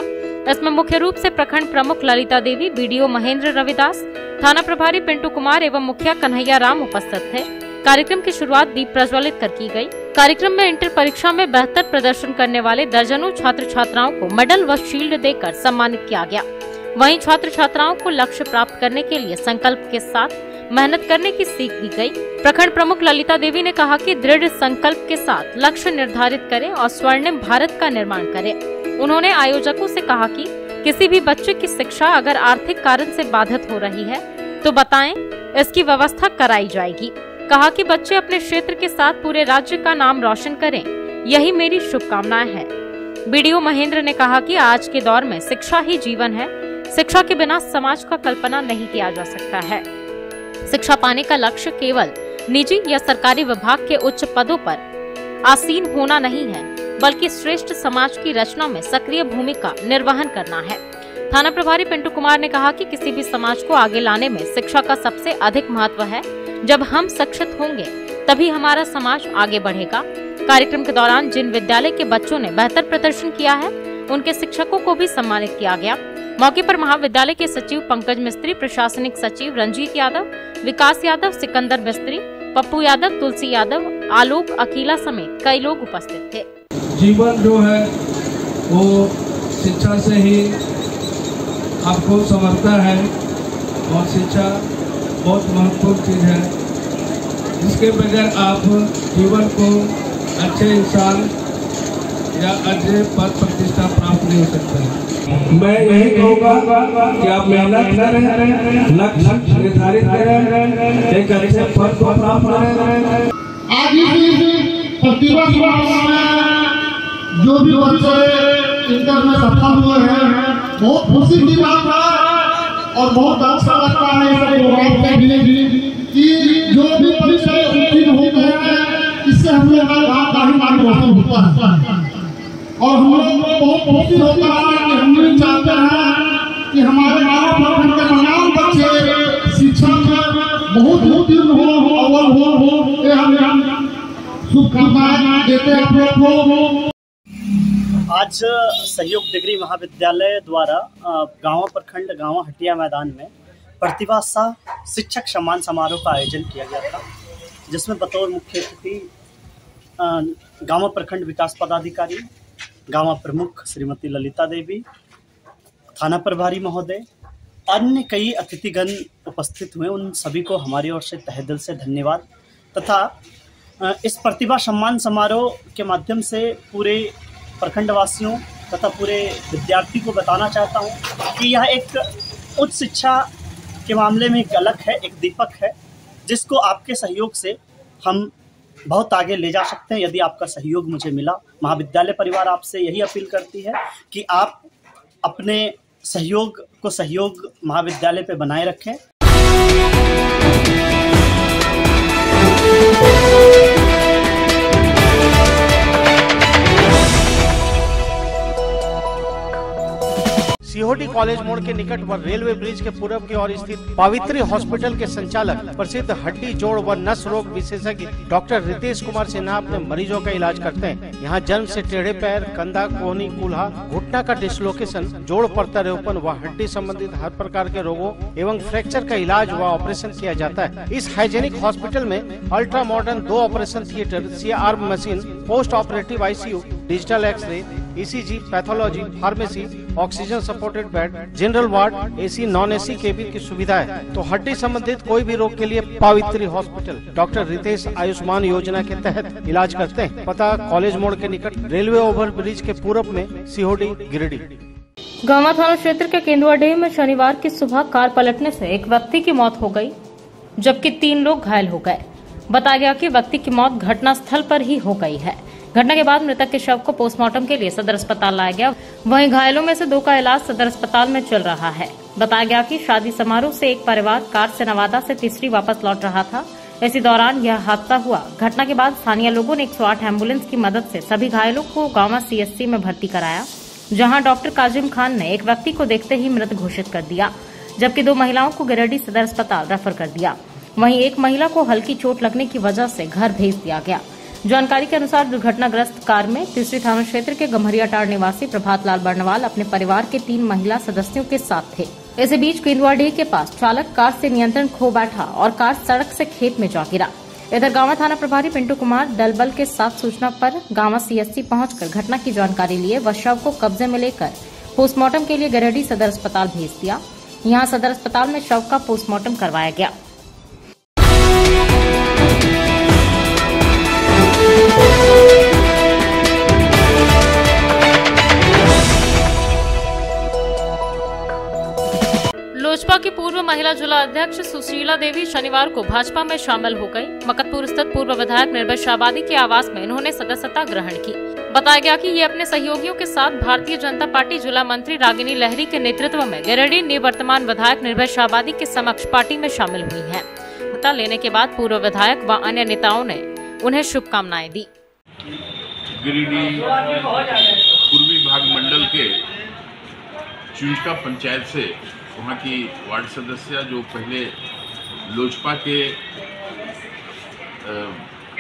इसमें मुख्य रूप से प्रखंड प्रमुख ललिता देवी, BDO महेंद्र रविदास, थाना प्रभारी पिंटू कुमार एवं मुखिया कन्हैया राम उपस्थित थे। कार्यक्रम की शुरुआत दीप प्रज्वलित कर की गई। कार्यक्रम में इंटर परीक्षा में बेहतर प्रदर्शन करने वाले दर्जनों छात्र छात्राओं को मेडल व शील्ड देकर सम्मानित किया गया। वहीं छात्र छात्राओं को लक्ष्य प्राप्त करने के लिए संकल्प के साथ मेहनत करने की सीख दी गई। प्रखंड प्रमुख ललिता देवी ने कहा कि दृढ़ संकल्प के साथ लक्ष्य निर्धारित करें और स्वर्णिम भारत का निर्माण करें। उन्होंने आयोजकों से कहा कि किसी भी बच्चे की शिक्षा अगर आर्थिक कारण से बाधित हो रही है तो बताएं, इसकी व्यवस्था कराई जाएगी। कहा कि बच्चे अपने क्षेत्र के साथ पूरे राज्य का नाम रोशन करें, यही मेरी शुभकामनाएं हैं। BDO महेंद्र ने कहा कि आज के दौर में शिक्षा ही जीवन है। शिक्षा के बिना समाज का कल्पना नहीं किया जा सकता है। शिक्षा पाने का लक्ष्य केवल निजी या सरकारी विभाग के उच्च पदों पर आसीन होना नहीं है, बल्कि श्रेष्ठ समाज की रचना में सक्रिय भूमिका निर्वहन करना है। थाना प्रभारी पिंटू कुमार ने कहा कि किसी भी समाज को आगे लाने में शिक्षा का सबसे अधिक महत्व है। जब हम शिक्षित होंगे तभी हमारा समाज आगे बढ़ेगा। कार्यक्रम के दौरान जिन विद्यालय के बच्चों ने बेहतर प्रदर्शन किया है उनके शिक्षकों को भी सम्मानित किया गया। मौके पर महाविद्यालय के सचिव पंकज मिस्त्री, प्रशासनिक सचिव रंजीत यादव, विकास यादव, सिकंदर मिस्त्री, पप्पू यादव, तुलसी यादव, आलोक अकीला समेत कई लोग उपस्थित थे। जीवन जो है वो शिक्षा से ही आपको समझता है और शिक्षा बहुत महत्वपूर्ण चीज़ है, जिसके बगैर आप जीवन को अच्छे इंसान या अच्छे पद प्रतिष्ठा प्राप्त नहीं हो सकता। मैं यही कहूँगा कि आप मेहनत करें, लक्ष्य निर्धारित करें, एक अच्छे पद को प्राप्त करें। आज प्रतिभा जो भी बच्चे इंटर में सफल हुए हैं, बहुत खुशी की बात है और बहुत अच्छा लगता है कि जो भी परिचय उत्तीर्ण होते हैं, इससे हम लोग का रोशन होता है और हम लोग को बहुत खुशी होता है कि हम भी चाहते हैं कि हमारे गाँव के तमाम बच्चे शिक्षा में बहुत उत्तीर्ण हो, अव्वल हो, ये हम शुभकामनाएं देते हैं आप लोग को। आज सहयोग डिग्री महाविद्यालय द्वारा गाँव प्रखंड गाँव हटिया मैदान में प्रतिभा सह शिक्षक सम्मान समारोह का आयोजन किया गया था, जिसमें बतौर मुख्य अतिथि गाँव प्रखंड विकास पदाधिकारी, गाँव प्रमुख श्रीमती ललिता देवी, थाना प्रभारी महोदय, अन्य कई अतिथिगण उपस्थित हुए। उन सभी को हमारी ओर से तहे दिल से धन्यवाद तथा इस प्रतिभा सम्मान समारोह के माध्यम से पूरे प्रखंडवासियों तथा पूरे विद्यार्थी को बताना चाहता हूँ कि यह एक उच्च शिक्षा के मामले में एक अलग है, एक दीपक है, जिसको आपके सहयोग से हम बहुत आगे ले जा सकते हैं। यदि आपका सहयोग मुझे मिला, महाविद्यालय परिवार आपसे यही अपील करती है कि आप अपने सहयोग महाविद्यालय पे बनाए रखें। सीहोडी कॉलेज मोड़ के निकट व रेलवे ब्रिज के पूर्व की ओर स्थित पावित्री हॉस्पिटल के संचालक प्रसिद्ध हड्डी जोड़ व नस रोग विशेषज्ञ डॉक्टर रितेश कुमार सिन्हा अपने मरीजों का इलाज करते हैं। यहाँ जन्म से टेढ़े पैर, कंधा, कोहनी, कूल्हा, घुटना का डिसलोकेशन, जोड़ प्रत्यारोपण व हड्डी संबंधित हर प्रकार के रोगों एवं फ्रैक्चर का इलाज व ऑपरेशन किया जाता है। इस हाइजेनिक हॉस्पिटल में ultra modern 2 operation theatre, CR machine, post operative ICU, digital X-ray, ECG, pathology, pharmacy, oxygen supported bed, general ward, AC, non AC cabin की सुविधा है। तो हड्डी संबंधित कोई भी रोग के लिए पावित्री हॉस्पिटल डॉक्टर रितेश आयुष्मान योजना के तहत इलाज करते हैं। पता कॉलेज मोड़ के निकट रेलवे ओवर ब्रिज के पूरब में, सीहोडी, गिरिडीह। गांवा थाना क्षेत्र के केंदुआडीह में शनिवार की सुबह कार पलटने से एक व्यक्ति की मौत हो गई, जबकि 3 लोग घायल हो गए। बताया गया कि व्यक्ति की मौत घटनास्थल पर ही हो गई है। घटना के बाद मृतक के शव को पोस्टमार्टम के लिए सदर अस्पताल लाया गया। वहीं घायलों में से 2 का इलाज सदर अस्पताल में चल रहा है। बताया गया कि शादी समारोह से एक परिवार कार से नवादा से तीसरी वापस लौट रहा था। इसी दौरान यह हादसा हुआ। घटना के बाद स्थानीय लोगों ने 108 एम्बुलेंस की मदद से सभी घायलों को गांवा CSC में भर्ती कराया, जहां डॉक्टर काजिम खान ने एक व्यक्ति को देखते ही मृत घोषित कर दिया, जबकि 2 महिलाओं को गिरिडीह सदर अस्पताल रेफर कर दिया। वहीं एक महिला को हल्की चोट लगने की वजह से घर भेज दिया गया। जानकारी के अनुसार दुर्घटनाग्रस्त कार में तीसरी थाना क्षेत्र के गम्हरियाटांड़ निवासी प्रभात लाल बर्नवाल अपने परिवार के 3 महिला सदस्यों के साथ थे। इसी बीच केंदुआडीह के पास चालक कार से नियंत्रण खो बैठा और कार सड़क से खेत में जा गिरा। इधर गांवा थाना प्रभारी पिंटू कुमार दलबल के साथ सूचना पर गांवा CSC पहुंचकर घटना की जानकारी लिए व शव को कब्जे में लेकर पोस्टमार्टम के लिए गिरिडीह सदर अस्पताल भेज दिया। यहां सदर अस्पताल में शव का पोस्टमार्टम करवाया गया। लोजपा की पूर्व महिला जिला अध्यक्ष सुशीला देवी शनिवार को भाजपा में शामिल हो गई। मकतपुर स्थित पूर्व विधायक निर्भय शाहबादी के आवास में इन्होंने सदस्यता ग्रहण की। बताया गया कि ये अपने सहयोगियों के साथ भारतीय जनता पार्टी जिला मंत्री रागिनी लहरी के नेतृत्व में गिरिडीह निवर्तमान विधायक निर्भय शाहबादी के समक्ष पार्टी में शामिल हुई है। सदस्यता लेने के बाद पूर्व विधायक व अन्य नेताओं ने उन्हें शुभकामनाएं दी। गिरिडीह पूर्वी भाग मंडल के चुंचका पंचायत से वहाँ की वार्ड सदस्य जो पहले लोजपा के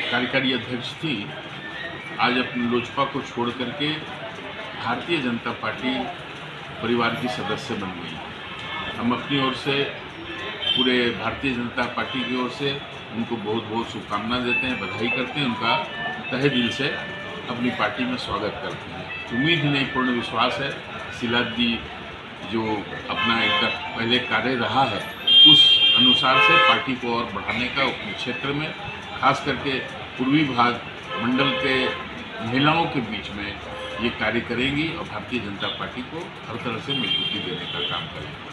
कार्यकारी अध्यक्ष थी, आज अपने लोजपा को छोड़ करके भारतीय जनता पार्टी परिवार की सदस्य बन गई। हम अपनी ओर से पूरे भारतीय जनता पार्टी की ओर से उनको बहुत बहुत शुभकामना देते हैं, बधाई करते हैं, उनका तहे दिल से अपनी पार्टी में स्वागत करते हैं। उम्मीद ही नहीं, पूर्ण विश्वास है शीला दी जो अपना एक पहले कार्य रहा है उस अनुसार से पार्टी को और बढ़ाने का अपने क्षेत्र में खास करके पूर्वी भाग मंडल के महिलाओं के बीच में ये कार्य करेंगी और भारतीय जनता पार्टी को हर तरह से मजबूती देने का काम करेंगी।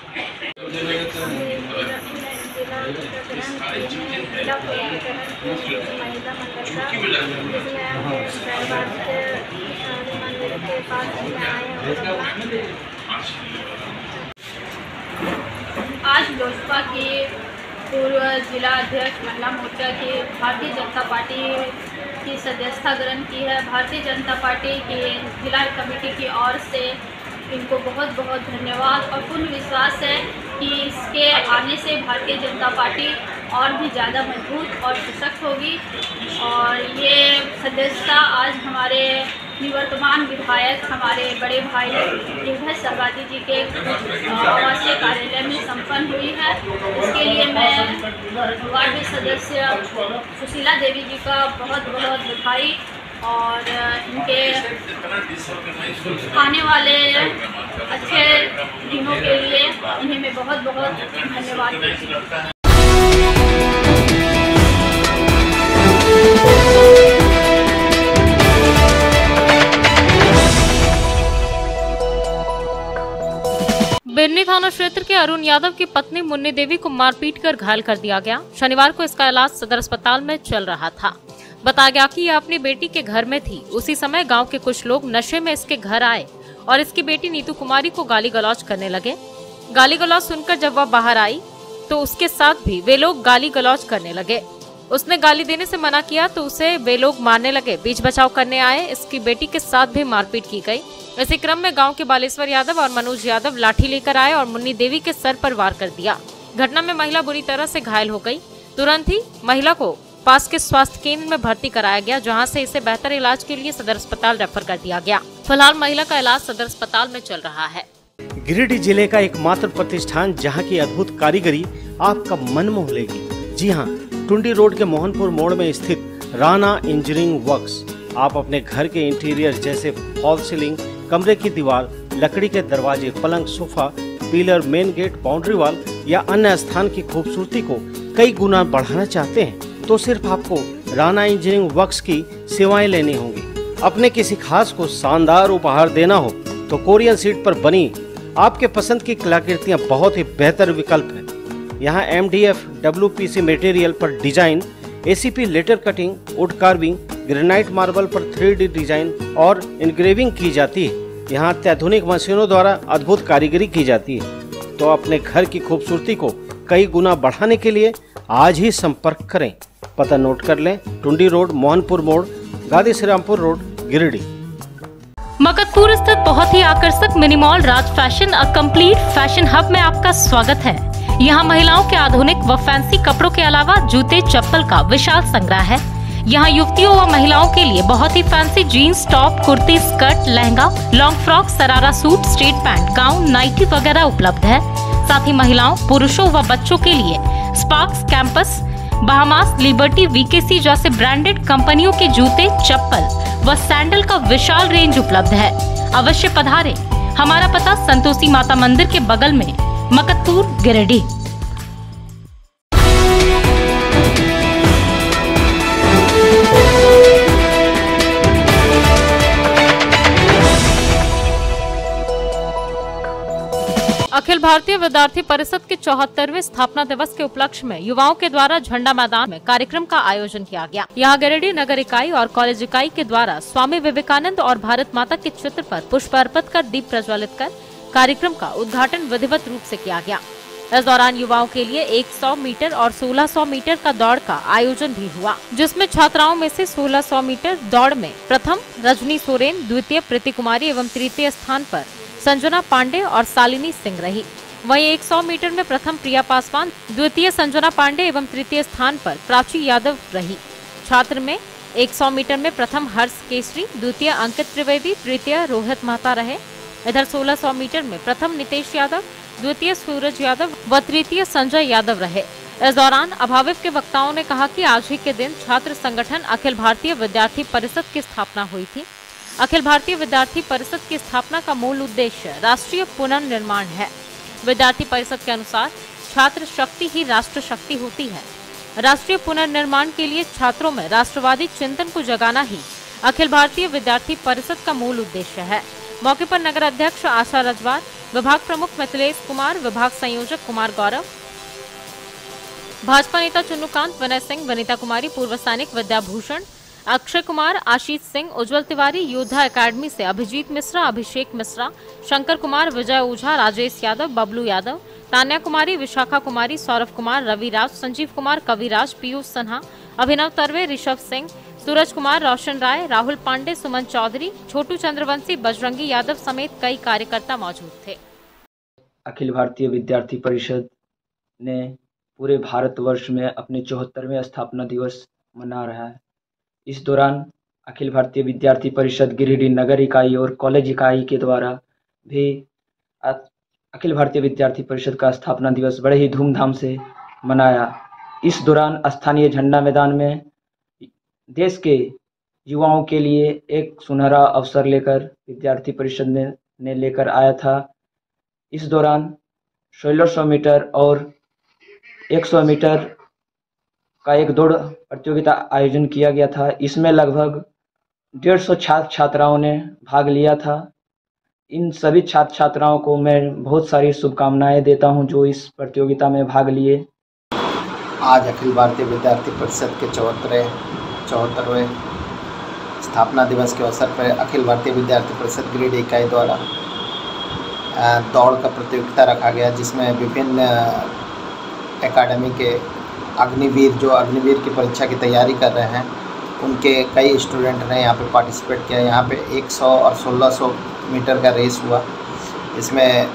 आज लोजपा के पूर्व जिला अध्यक्ष महिला मोर्चा की भारतीय जनता पार्टी की सदस्यता ग्रहण की है। भारतीय जनता पार्टी के जिला कमेटी की ओर से इनको बहुत बहुत धन्यवाद और पूर्ण विश्वास है कि इसके आने से भारतीय जनता पार्टी और भी ज़्यादा मजबूत और सशक्त होगी। और ये सदस्यता आज हमारे निवर्तमान विधायक हमारे बड़े भाई निर्भय शाहबादी जी के आवासीय कार्यालय में संपन्न हुई है। इसके लिए मैं वार्ड सदस्य सुशीला देवी जी का बहुत बहुत बधाई और इनके आने वाले अच्छे दिनों के लिए इन्हें मैं बहुत बहुत धन्यवाद देती हूँ। बिरनी थाना क्षेत्र के अरुण यादव की पत्नी मुन्नी देवी को मारपीट कर घायल कर दिया गया। शनिवार को इसका इलाज सदर अस्पताल में चल रहा था। बताया गया कि यह अपनी बेटी के घर में थी। उसी समय गांव के कुछ लोग नशे में इसके घर आए और इसकी बेटी नीतू कुमारी को गाली गलौज करने लगे। गाली गलौज सुनकर जब वह बाहर आई तो उसके साथ भी वे लोग गाली गलौज करने लगे। उसने गाली देने से मना किया तो उसे वे लोग मारने लगे। बीच बचाव करने आए इसकी बेटी के साथ भी मारपीट की गई। इसी क्रम में गांव के बालेश्वर यादव और मनोज यादव लाठी लेकर आए और मुन्नी देवी के सर पर वार कर दिया। घटना में महिला बुरी तरह से घायल हो गई। तुरंत ही महिला को पास के स्वास्थ्य केंद्र में भर्ती कराया गया, जहां से इसे बेहतर इलाज के लिए सदर अस्पताल रेफर कर दिया गया। फिलहाल महिला का इलाज सदर अस्पताल में चल रहा है। गिरिडीह जिले का एकमात्र प्रतिष्ठान जहां की अद्भुत कारीगरी आपका मन मोह लेगी। जी हां, टुंडी रोड के मोहनपुर मोड़ में स्थित राणा इंजीनियरिंग वर्क्स। आप अपने घर के इंटीरियर जैसे फॉल सीलिंग, कमरे की दीवार, लकड़ी के दरवाजे, पलंग, sofa, pillar, main gate, boundary wall या अन्य स्थान की खूबसूरती को कई गुना बढ़ाना चाहते हैं तो सिर्फ आपको राणा इंजीनियरिंग वर्क्स की सेवाएं लेनी होंगी। अपने किसी खास को शानदार उपहार देना हो तो कोरियन सीट पर बनी आपके पसंद की कलाकृतियां बहुत ही बेहतर विकल्प है। यहाँ MDF WPC मटेरियल पर design, ACP letter cutting, wood carving, granite marble पर 3D डिजाइन और इनग्रेविंग की जाती है। यहाँ अत्याधुनिक मशीनों द्वारा अद्भुत कारीगरी की जाती है। तो अपने घर की खूबसूरती को कई गुना बढ़ाने के लिए आज ही संपर्क करें। पता नोट कर लें, टुंडी रोड, मोहनपुर मोड़, गादी श्रीरामपुर रोड, गिरिडीह। मकतपुर स्थित बहुत ही आकर्षक mini mall Raj fashion a complete fashion hub में आपका स्वागत है। यहाँ महिलाओं के आधुनिक व फैंसी कपड़ों के अलावा जूते, चप्पल का विशाल संग्रह है। यहाँ युवतियों व महिलाओं के लिए बहुत ही fancy jeans, top, kurti, skirt, lehenga, long frock, sharara suit, straight pant, gown, nightie वगैरह उपलब्ध है। साथ ही महिलाओं, पुरुषों व बच्चों के लिए sparks, campus, Bahamas, liberty, VKC जैसे ब्रांडेड कंपनियों के जूते, चप्पल व सैंडल का विशाल रेंज उपलब्ध है। अवश्य पधारें। हमारा पता संतोषी माता मंदिर के बगल में, मकतपुर, गिरिडीह। अखिल भारतीय विद्यार्थी परिषद के 74वें स्थापना दिवस के उपलक्ष्य में युवाओं के द्वारा झंडा मैदान में कार्यक्रम का आयोजन किया गया। यहाँ गिरिडीह नगर इकाई और कॉलेज इकाई के द्वारा स्वामी विवेकानंद और भारत माता के चित्र पर पुष्प अर्पित कर दीप प्रज्वलित कर कार्यक्रम का उद्घाटन विधिवत रूप से किया गया। इस दौरान युवाओं के लिए 100 मीटर और 1600 मीटर का दौड़ का आयोजन भी हुआ, जिसमें छात्राओं में से 1600 मीटर दौड़ में प्रथम रजनी सोरेन, द्वितीय प्रीति कुमारी एवं तृतीय स्थान पर संजना पांडे और शालिनी सिंह रही। वहीं 100 मीटर में प्रथम प्रिया पासवान, द्वितीय संजना पांडे एवं तृतीय स्थान पर प्राची यादव रही। छात्र में 100 मीटर में प्रथम हर्ष केसरी, द्वितीय अंकित त्रिवेदी, तृतीय रोहित महता रहे। इधर 1600 मीटर में प्रथम नितेश यादव, द्वितीय सूरज यादव व तृतीय संजय यादव रहे। इस दौरान अभाविक के वक्ताओं ने कहा कि आज ही के दिन छात्र संगठन अखिल भारतीय विद्यार्थी परिषद की स्थापना हुई थी। अखिल भारतीय विद्यार्थी परिषद की स्थापना का मूल उद्देश्य राष्ट्रीय पुनर्निर्माण है। विद्यार्थी परिषद के अनुसार छात्र शक्ति ही राष्ट्र शक्ति होती है। राष्ट्रीय पुनर्निर्माण के लिए छात्रों में राष्ट्रवादी चिंतन को जगाना ही अखिल भारतीय विद्यार्थी परिषद का मूल उद्देश्य है। मौके पर नगर अध्यक्ष आशा रजवार, विभाग प्रमुख मिथिलेश कुमार, विभाग संयोजक कुमार गौरव, भाजपा नेता चुन्नूकांत, विनय सिंह, वनिता कुमारी, पूर्व सैनिक विद्याभूषण, अक्षय कुमार, आशीष सिंह, उज्जवल तिवारी, योद्धा एकेडमी से अभिजीत मिश्रा, अभिषेक मिश्रा, शंकर कुमार, विजय ओझा, राजेश यादव, बबलू यादव, तान्या कुमारी, विशाखा कुमारी, सौरभ कुमार, रवि राज, संजीव कुमार, कविराज, पीयूष सिन्हा, अभिनव तरवे, ऋषभ सिंह, सूरज कुमार, रोशन राय, राहुल पांडे, सुमन चौधरी, छोटू चंद्रवंशी, बजरंगी यादव समेत कई कार्यकर्ता मौजूद थे। अखिल भारतीय विद्यार्थी परिषद ने पूरे भारतवर्ष में अपने 74वें स्थापना दिवस मना रहा है। इस दौरान अखिल भारतीय विद्यार्थी परिषद गिरिडीह नगर इकाई और कॉलेज इकाई के द्वारा भी अखिल भारतीय विद्यार्थी परिषद का स्थापना दिवस बड़े ही धूमधाम से मनाया। इस दौरान स्थानीय झंडा मैदान में देश के युवाओं के लिए एक सुनहरा अवसर लेकर विद्यार्थी परिषद ने लेकर आया था। इस दौरान 1600 मीटर और 100 मीटर का एक दौड़ प्रतियोगिता आयोजन किया गया था। इसमें लगभग 150 छात्र छात्राओं ने भाग लिया था। इन सभी छात्र छात्राओं को मैं बहुत सारी शुभकामनाएं देता हूं जो इस प्रतियोगिता में भाग लिए। आज अखिल भारतीय विद्यार्थी परिषद के 74वें स्थापना दिवस के अवसर पर अखिल भारतीय विद्यार्थी परिषद गिरिडीह इकाई द्वारा दौड़ का प्रतियोगिता रखा गया, जिसमें विभिन्न एकेडमी के अग्निवीर जो अग्निवीर की परीक्षा की तैयारी कर रहे हैं, उनके कई स्टूडेंट ने यहाँ पे पार्टिसिपेट किया। यहाँ पे 100 और 1600 मीटर का रेस हुआ। इसमें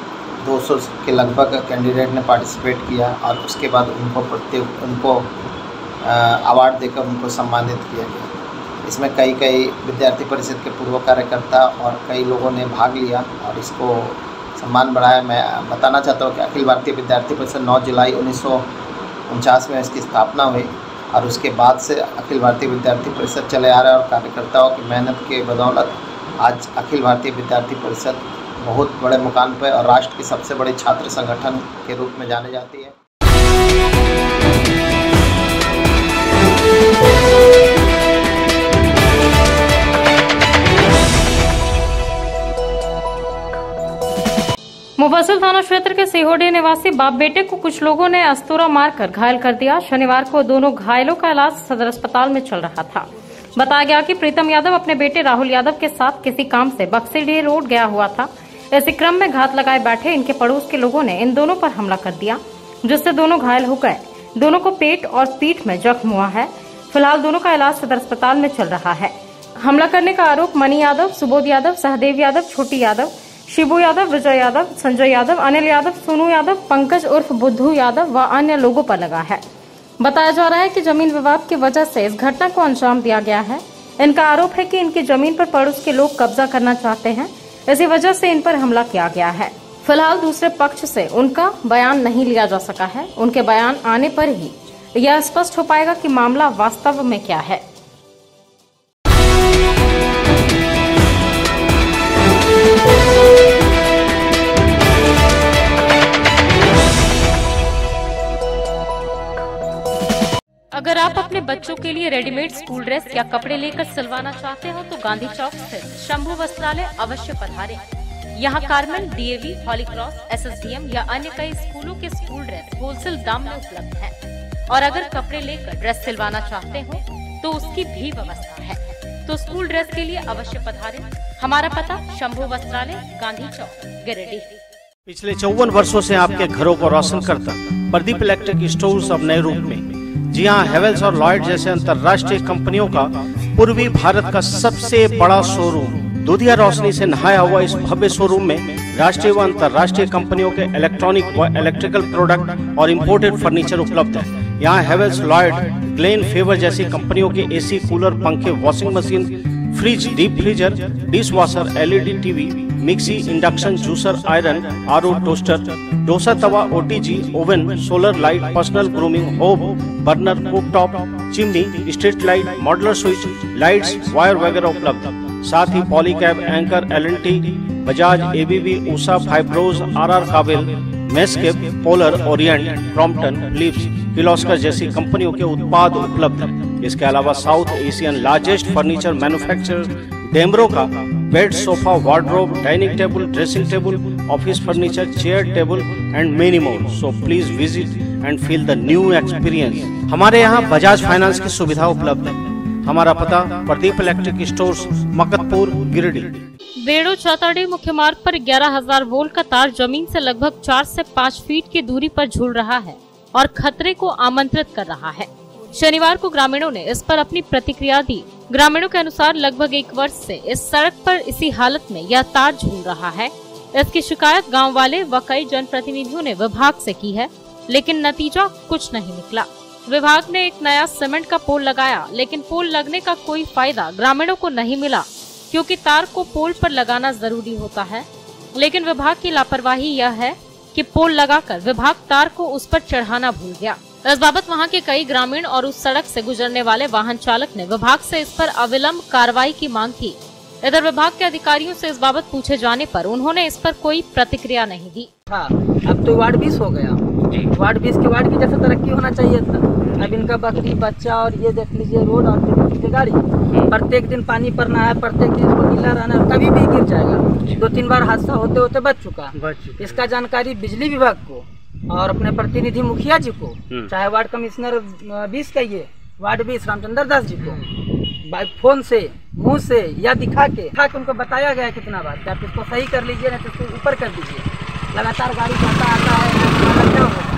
200 के लगभग कैंडिडेट ने पार्टिसिपेट किया और उसके बाद उनको अवार्ड देकर उनको सम्मानित किया गया। इसमें कई विद्यार्थी परिषद के पूर्व कार्यकर्ता और कई लोगों ने भाग लिया और इसको सम्मान बढ़ाया। मैं बताना चाहता हूँ कि अखिल भारतीय विद्यार्थी परिषद 9 जुलाई 1949 में इसकी स्थापना हुई और उसके बाद से अखिल भारतीय विद्यार्थी परिषद चले आ रहा है और कार्यकर्ताओं की मेहनत के बदौलत आज अखिल भारतीय विद्यार्थी परिषद बहुत बड़े मुकाम पर और राष्ट्र की सबसे बड़ी छात्र संगठन के रूप में जाने जाती है। मुफस्सिल थाना क्षेत्र के सिहोडी निवासी बाप बेटे को कुछ लोगों ने अस्तूरा मारकर घायल कर दिया। शनिवार को दोनों घायलों का इलाज सदर अस्पताल में चल रहा था। बताया गया कि प्रीतम यादव अपने बेटे राहुल यादव के साथ किसी काम से बक्सीडीह रोड गया हुआ था। इसी क्रम में घात लगाए बैठे इनके पड़ोस के लोगों ने इन दोनों पर हमला कर दिया, जिससे दोनों घायल हो गए। दोनों को पेट और पीठ में जख्म हुआ है। फिलहाल दोनों का इलाज सदर अस्पताल में चल रहा है। हमला करने का आरोप मनी यादव, सुबोध यादव, सहदेव यादव, छोटी यादव, शिबू यादव, विजय यादव, संजय यादव, अनिल यादव, सोनू यादव, पंकज उर्फ बुद्धू यादव व अन्य लोगों पर लगा है। बताया जा रहा है कि जमीन विवाद की वजह से इस घटना को अंजाम दिया गया है। इनका आरोप है कि इनकी जमीन पर पड़ोस के लोग कब्जा करना चाहते हैं, इसी वजह से इन पर हमला किया गया है। फिलहाल दूसरे पक्ष से उनका बयान नहीं लिया जा सका है। उनके बयान आने पर ही यह स्पष्ट हो पाएगा कि मामला वास्तव में क्या है। अगर आप अपने बच्चों के लिए रेडीमेड स्कूल ड्रेस या कपड़े लेकर सिलवाना चाहते हो तो गांधी चौक स्थित शंभू वस्त्रालय अवश्य पधारें। यहाँ कार्मेल, डीएवी, हॉली क्रॉस, एसएसडीएम या अन्य कई स्कूलों के स्कूल ड्रेस होलसेल दाम में उपलब्ध है। और अगर कपड़े लेकर ड्रेस सिलवाना चाहते हो तो उसकी भी व्यवस्था है। तो स्कूल ड्रेस के लिए अवश्य पधारें। हमारा पता शंभू वस्त्रालय, गांधी चौक, गिरिडीह। पिछले 54 वर्षों से आपके घरों को रोशन करता प्रदीप इलेक्ट्रिक स्टोर्स अब नए रूप में। जी हाँ, हेवेल्स और लॉयड जैसे अंतर्राष्ट्रीय कंपनियों का पूर्वी भारत का सबसे बड़ा शोरूम। दूधिया रोशनी से नहाया हुआ इस भव्य शोरूम में राष्ट्रीय व अंतर्राष्ट्रीय कंपनियों के इलेक्ट्रॉनिक व इलेक्ट्रिकल प्रोडक्ट और इंपोर्टेड फर्नीचर उपलब्ध है। यहाँ हेवेल्स, लॉयड, ग्लेन, फेवर जैसी कंपनियों के एसी, कूलर, पंखे, washing machine, fridge, deep freezer, dish washer, LED TV, mixie, induction, juicer, iron, RO, toaster, dosa tawa, OTG, oven, solar light, personal grooming, hob, burner, cooktop, chimney, street light, modular switch, lights, wire वगैरह उपलब्ध। साथ ही Polycab, Anchor, LNT, Bajaj, ABB, Usha, Fybros, RR Kabel, मेस्केप, Polar, Orient, Crompton, लिप्स, किर्लोस्कर जैसी कंपनियों के उत्पाद उपलब्ध हैं। इसके अलावा South Asian largest furniture manufacturer Damro का bed, sofa, wardrobe, dining table, dressing table, office furniture, chair, table and many more. So please visit and feel the new experience. हमारे यहाँ बजाज फाइनेंस की सुविधा उपलब्ध है। हमारा पता प्रदीप इलेक्ट्रिक स्टोर्स, मकतपुर, गिरिडीह। बेड़ो चौताड़ी मुख्य मार्ग पर 11,000 वोल्ट का तार जमीन से लगभग 4 से 5 फीट की दूरी पर झूल रहा है और खतरे को आमंत्रित कर रहा है। शनिवार को ग्रामीणों ने इस पर अपनी प्रतिक्रिया दी। ग्रामीणों के अनुसार लगभग 1 वर्ष से इस सड़क पर इसी हालत में यह तार झूल रहा है। इसकी शिकायत गांव वाले व कई जनप्रतिनिधियों ने विभाग से की है, लेकिन नतीजा कुछ नहीं निकला। विभाग ने एक नया सीमेंट का पोल लगाया, लेकिन पोल लगने का कोई फायदा ग्रामीणों को नहीं मिला, क्योंकि तार को पोल पर लगाना जरूरी होता है। लेकिन विभाग की लापरवाही यह है कि पोल लगाकर विभाग तार को उस पर चढ़ाना भूल गया। इस बाबत वहां के कई ग्रामीण और उस सड़क से गुजरने वाले वाहन चालक ने विभाग से इस पर अविलंब कार्रवाई की मांग की। इधर विभाग के अधिकारियों से इस बाबत पूछे जाने पर उन्होंने इस पर कोई प्रतिक्रिया नहीं दी। अब तो वार्ड 20 हो गया जी। वार्ड 20 के वार्ड की जैसे तरक्की होना चाहिए था। अब इनका बकरी बच्चा और ये देख लीजिए रोड और गाड़ी, प्रत्येक दिन पानी पड़ना है, प्रत्येक दिन इसको गीला रहना है, कभी भी गिर जाएगा। 2-3 बार हादसा होते होते बच चुका। इसका जानकारी बिजली विभाग को और अपने प्रतिनिधि मुखिया जी को, चाहे वार्ड कमिश्नर 20 कहिए, वार्ड 20 रामचंद्र दास जी को फोन से, मुंह से या दिखा के उनको बताया गया कितना बार कि आप इसको सही कर लीजिए, नहीं तो इसको ऊपर कर दीजिए। लगातार गाड़ी जाता आता है, क्या होगा?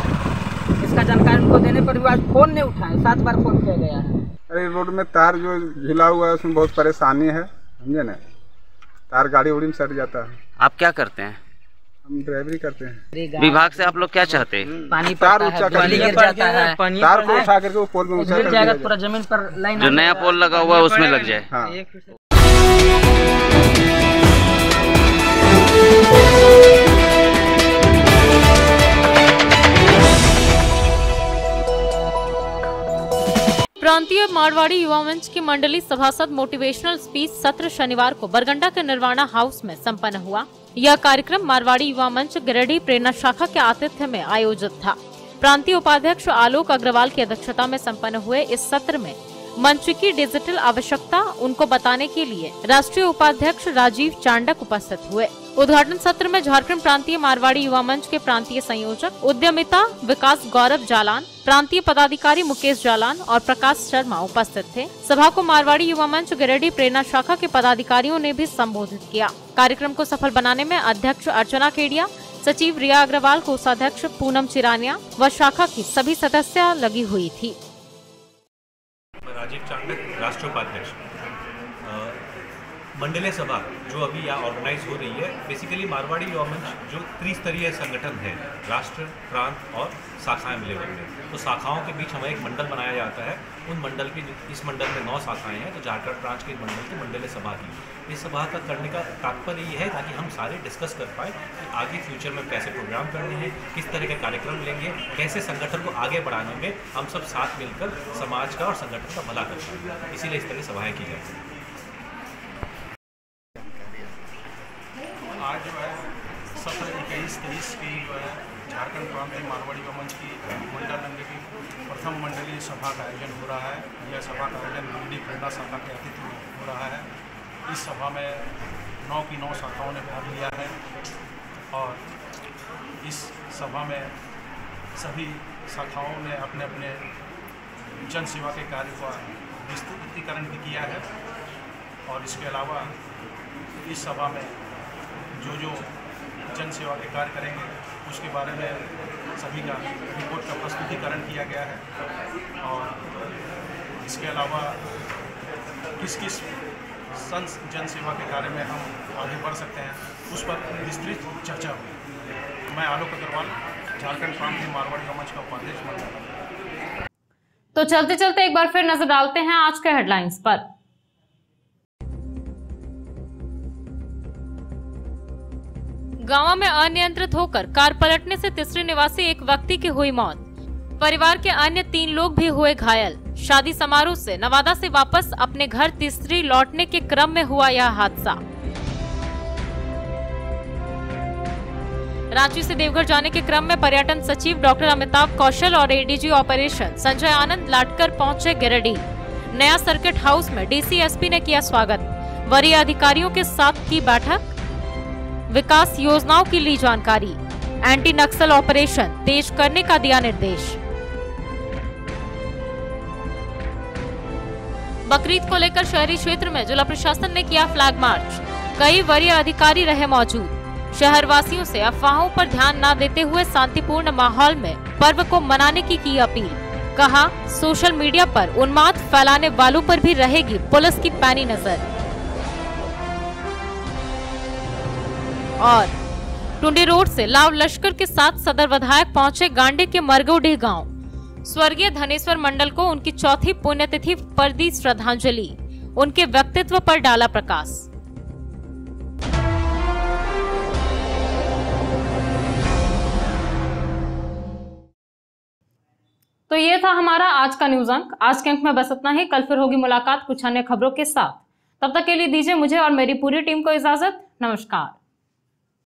इसका जानकारी उनको देने पर भी आज फोन नहीं उठाए, 7 बार फोन किया गया है। अरे रोड में तार जो झुला हुआ है उसमें बहुत परेशानी है, समझे ना, तार गाड़ी उड़ी में सट जाता है। आप क्या करते हैं? हम ड्राइवरी करते हैं। विभाग से आप लोग क्या चाहते हैं? पानी तार ऊंचा कर तार को उठा करके वो पोल में ऊंचा कर दिया पूरा जमीन पर लाइन, जो नया पोल लगा हुआ है उसमें लग जाए। हाँ। प्रांतीय मारवाड़ी युवा मंच की मंडली सभासद मोटिवेशनल स्पीच सत्र शनिवार को बरगंडा के निर्वाणा हाउस में संपन्न हुआ। यह कार्यक्रम मारवाड़ी युवा मंच गिरिडीह प्रेरणा शाखा के आतिथ्य में आयोजित था। प्रांतीय उपाध्यक्ष आलोक अग्रवाल की अध्यक्षता में संपन्न हुए इस सत्र में मंच की डिजिटल आवश्यकता उनको बताने के लिए राष्ट्रीय उपाध्यक्ष राजीव चांडक उपस्थित हुए। उद्घाटन सत्र में झारखंड प्रांतीय मारवाड़ी युवा मंच के प्रांतीय संयोजक उद्यमिता विकास गौरव जालान, प्रांतीय पदाधिकारी मुकेश जालान और प्रकाश शर्मा उपस्थित थे। सभा को मारवाड़ी युवा मंच गिरिडीह प्रेरणा शाखा के पदाधिकारियों ने भी संबोधित किया। कार्यक्रम को सफल बनाने में अध्यक्ष अर्चना केडिया, सचिव रिया अग्रवाल, कोषाध्यक्ष पूनम चिरानिया व शाखा की सभी सदस्य लगी हुई थी। राजीव चांडक, राष्ट्रीय उपाध्यक्ष। मंडलीय सभा जो अभी यहाँ ऑर्गेनाइज हो रही है, बेसिकली मारवाड़ी युवा मंच जो त्रिस्तरीय संगठन है, राष्ट्र, प्रांत और शाखाएं लेवल में, तो शाखाओं के बीच हमें एक मंडल बनाया जाता है। उन मंडल की, इस मंडल में 9 शाखाएं हैं, तो झारखंड ब्रांच के मंडल की मंडलीय सभा की इस सभा का करने का तात्पर्य ये है ताकि हम सारे डिस्कस कर पाए कि आगे फ्यूचर में कैसे प्रोग्राम करने हैं, किस तरह के कार्यक्रम लेंगे, कैसे संगठन को आगे बढ़ाने में हम सब साथ मिलकर समाज का और संगठन का भला कर पाएंगे। इसीलिए इस तरह सभाएँ की जाती हैं। आज जो है 17-21-23 की जो है झारखंड प्रांतीय मारवाड़ी युवा मंच की मंडल रंग की प्रथम मंडलीय सभा का आयोजन हो रहा है। यह सभा का आयोजन गिरिडीह प्रेरणा शाखा के आतिथ्य में हो रहा है। इस सभा में 9 की 9 शाखाओं ने भाग लिया है और इस सभा में सभी शाखाओं ने अपने अपने जन सेवा के कार्य का विस्तृतीकरण भी किया है। और इसके अलावा इस सभा में जो जन सेवा के कार्य करेंगे उसके बारे में सभी का रिपोर्ट का प्रस्तुतिकरण किया गया है। और इसके अलावा किस किस जन सेवा के कार्य में हम आगे बढ़ सकते हैं उस पर विस्तृत चर्चा हुई। मैं आलोक अग्रवाल, झारखंड प्रांतीय मारवाड़ी युवा मंच का उपाध्यक्ष मंडल। तो चलते चलते एक बार फिर नजर डालते हैं आज के हेडलाइंस पर। गांव में अनियंत्रित होकर कार पलटने से तीसरे निवासी एक व्यक्ति की हुई मौत। परिवार के अन्य 3 लोग भी हुए घायल। शादी समारोह से नवादा से वापस अपने घर तीसरी लौटने के क्रम में हुआ यह हादसा। रांची से देवघर जाने के क्रम में पर्यटन सचिव डॉक्टर अमिताभ कौशल और एडीजी ऑपरेशन संजय आनंद लाटकर पहुंचे गिरिडीह। नया सर्किट हाउस में डीसीएसपी ने किया स्वागत। वरीय अधिकारियों के साथ की बैठक, विकास योजनाओं की ली जानकारी। एंटी नक्सल ऑपरेशन तेज करने का दिया निर्देश। बकरीद को लेकर शहरी क्षेत्र में जिला प्रशासन ने किया फ्लैग मार्च। कई वरीय अधिकारी रहे मौजूद। शहर वासियों से अफवाहों पर ध्यान न देते हुए शांतिपूर्ण माहौल में पर्व को मनाने की अपील। कहा, सोशल मीडिया पर उन्माद फैलाने वालों पर भी रहेगी पुलिस की पैनी नजर। और टुंडी रोड से लाव लश्कर के साथ सदर विधायक पहुंचे गांडे के मरगोडीह गांव। स्वर्गीय धनेश्वर मंडल को उनकी चौथी पुण्यतिथि पर दी श्रद्धांजलि। उनके व्यक्तित्व पर डाला प्रकाश। तो ये था हमारा आज का न्यूज अंक। आज के अंक में बस इतना ही। कल फिर होगी मुलाकात कुछ अन्य खबरों के साथ। तब तक के लिए दीजिए मुझे और मेरी पूरी टीम को इजाजत। नमस्कार।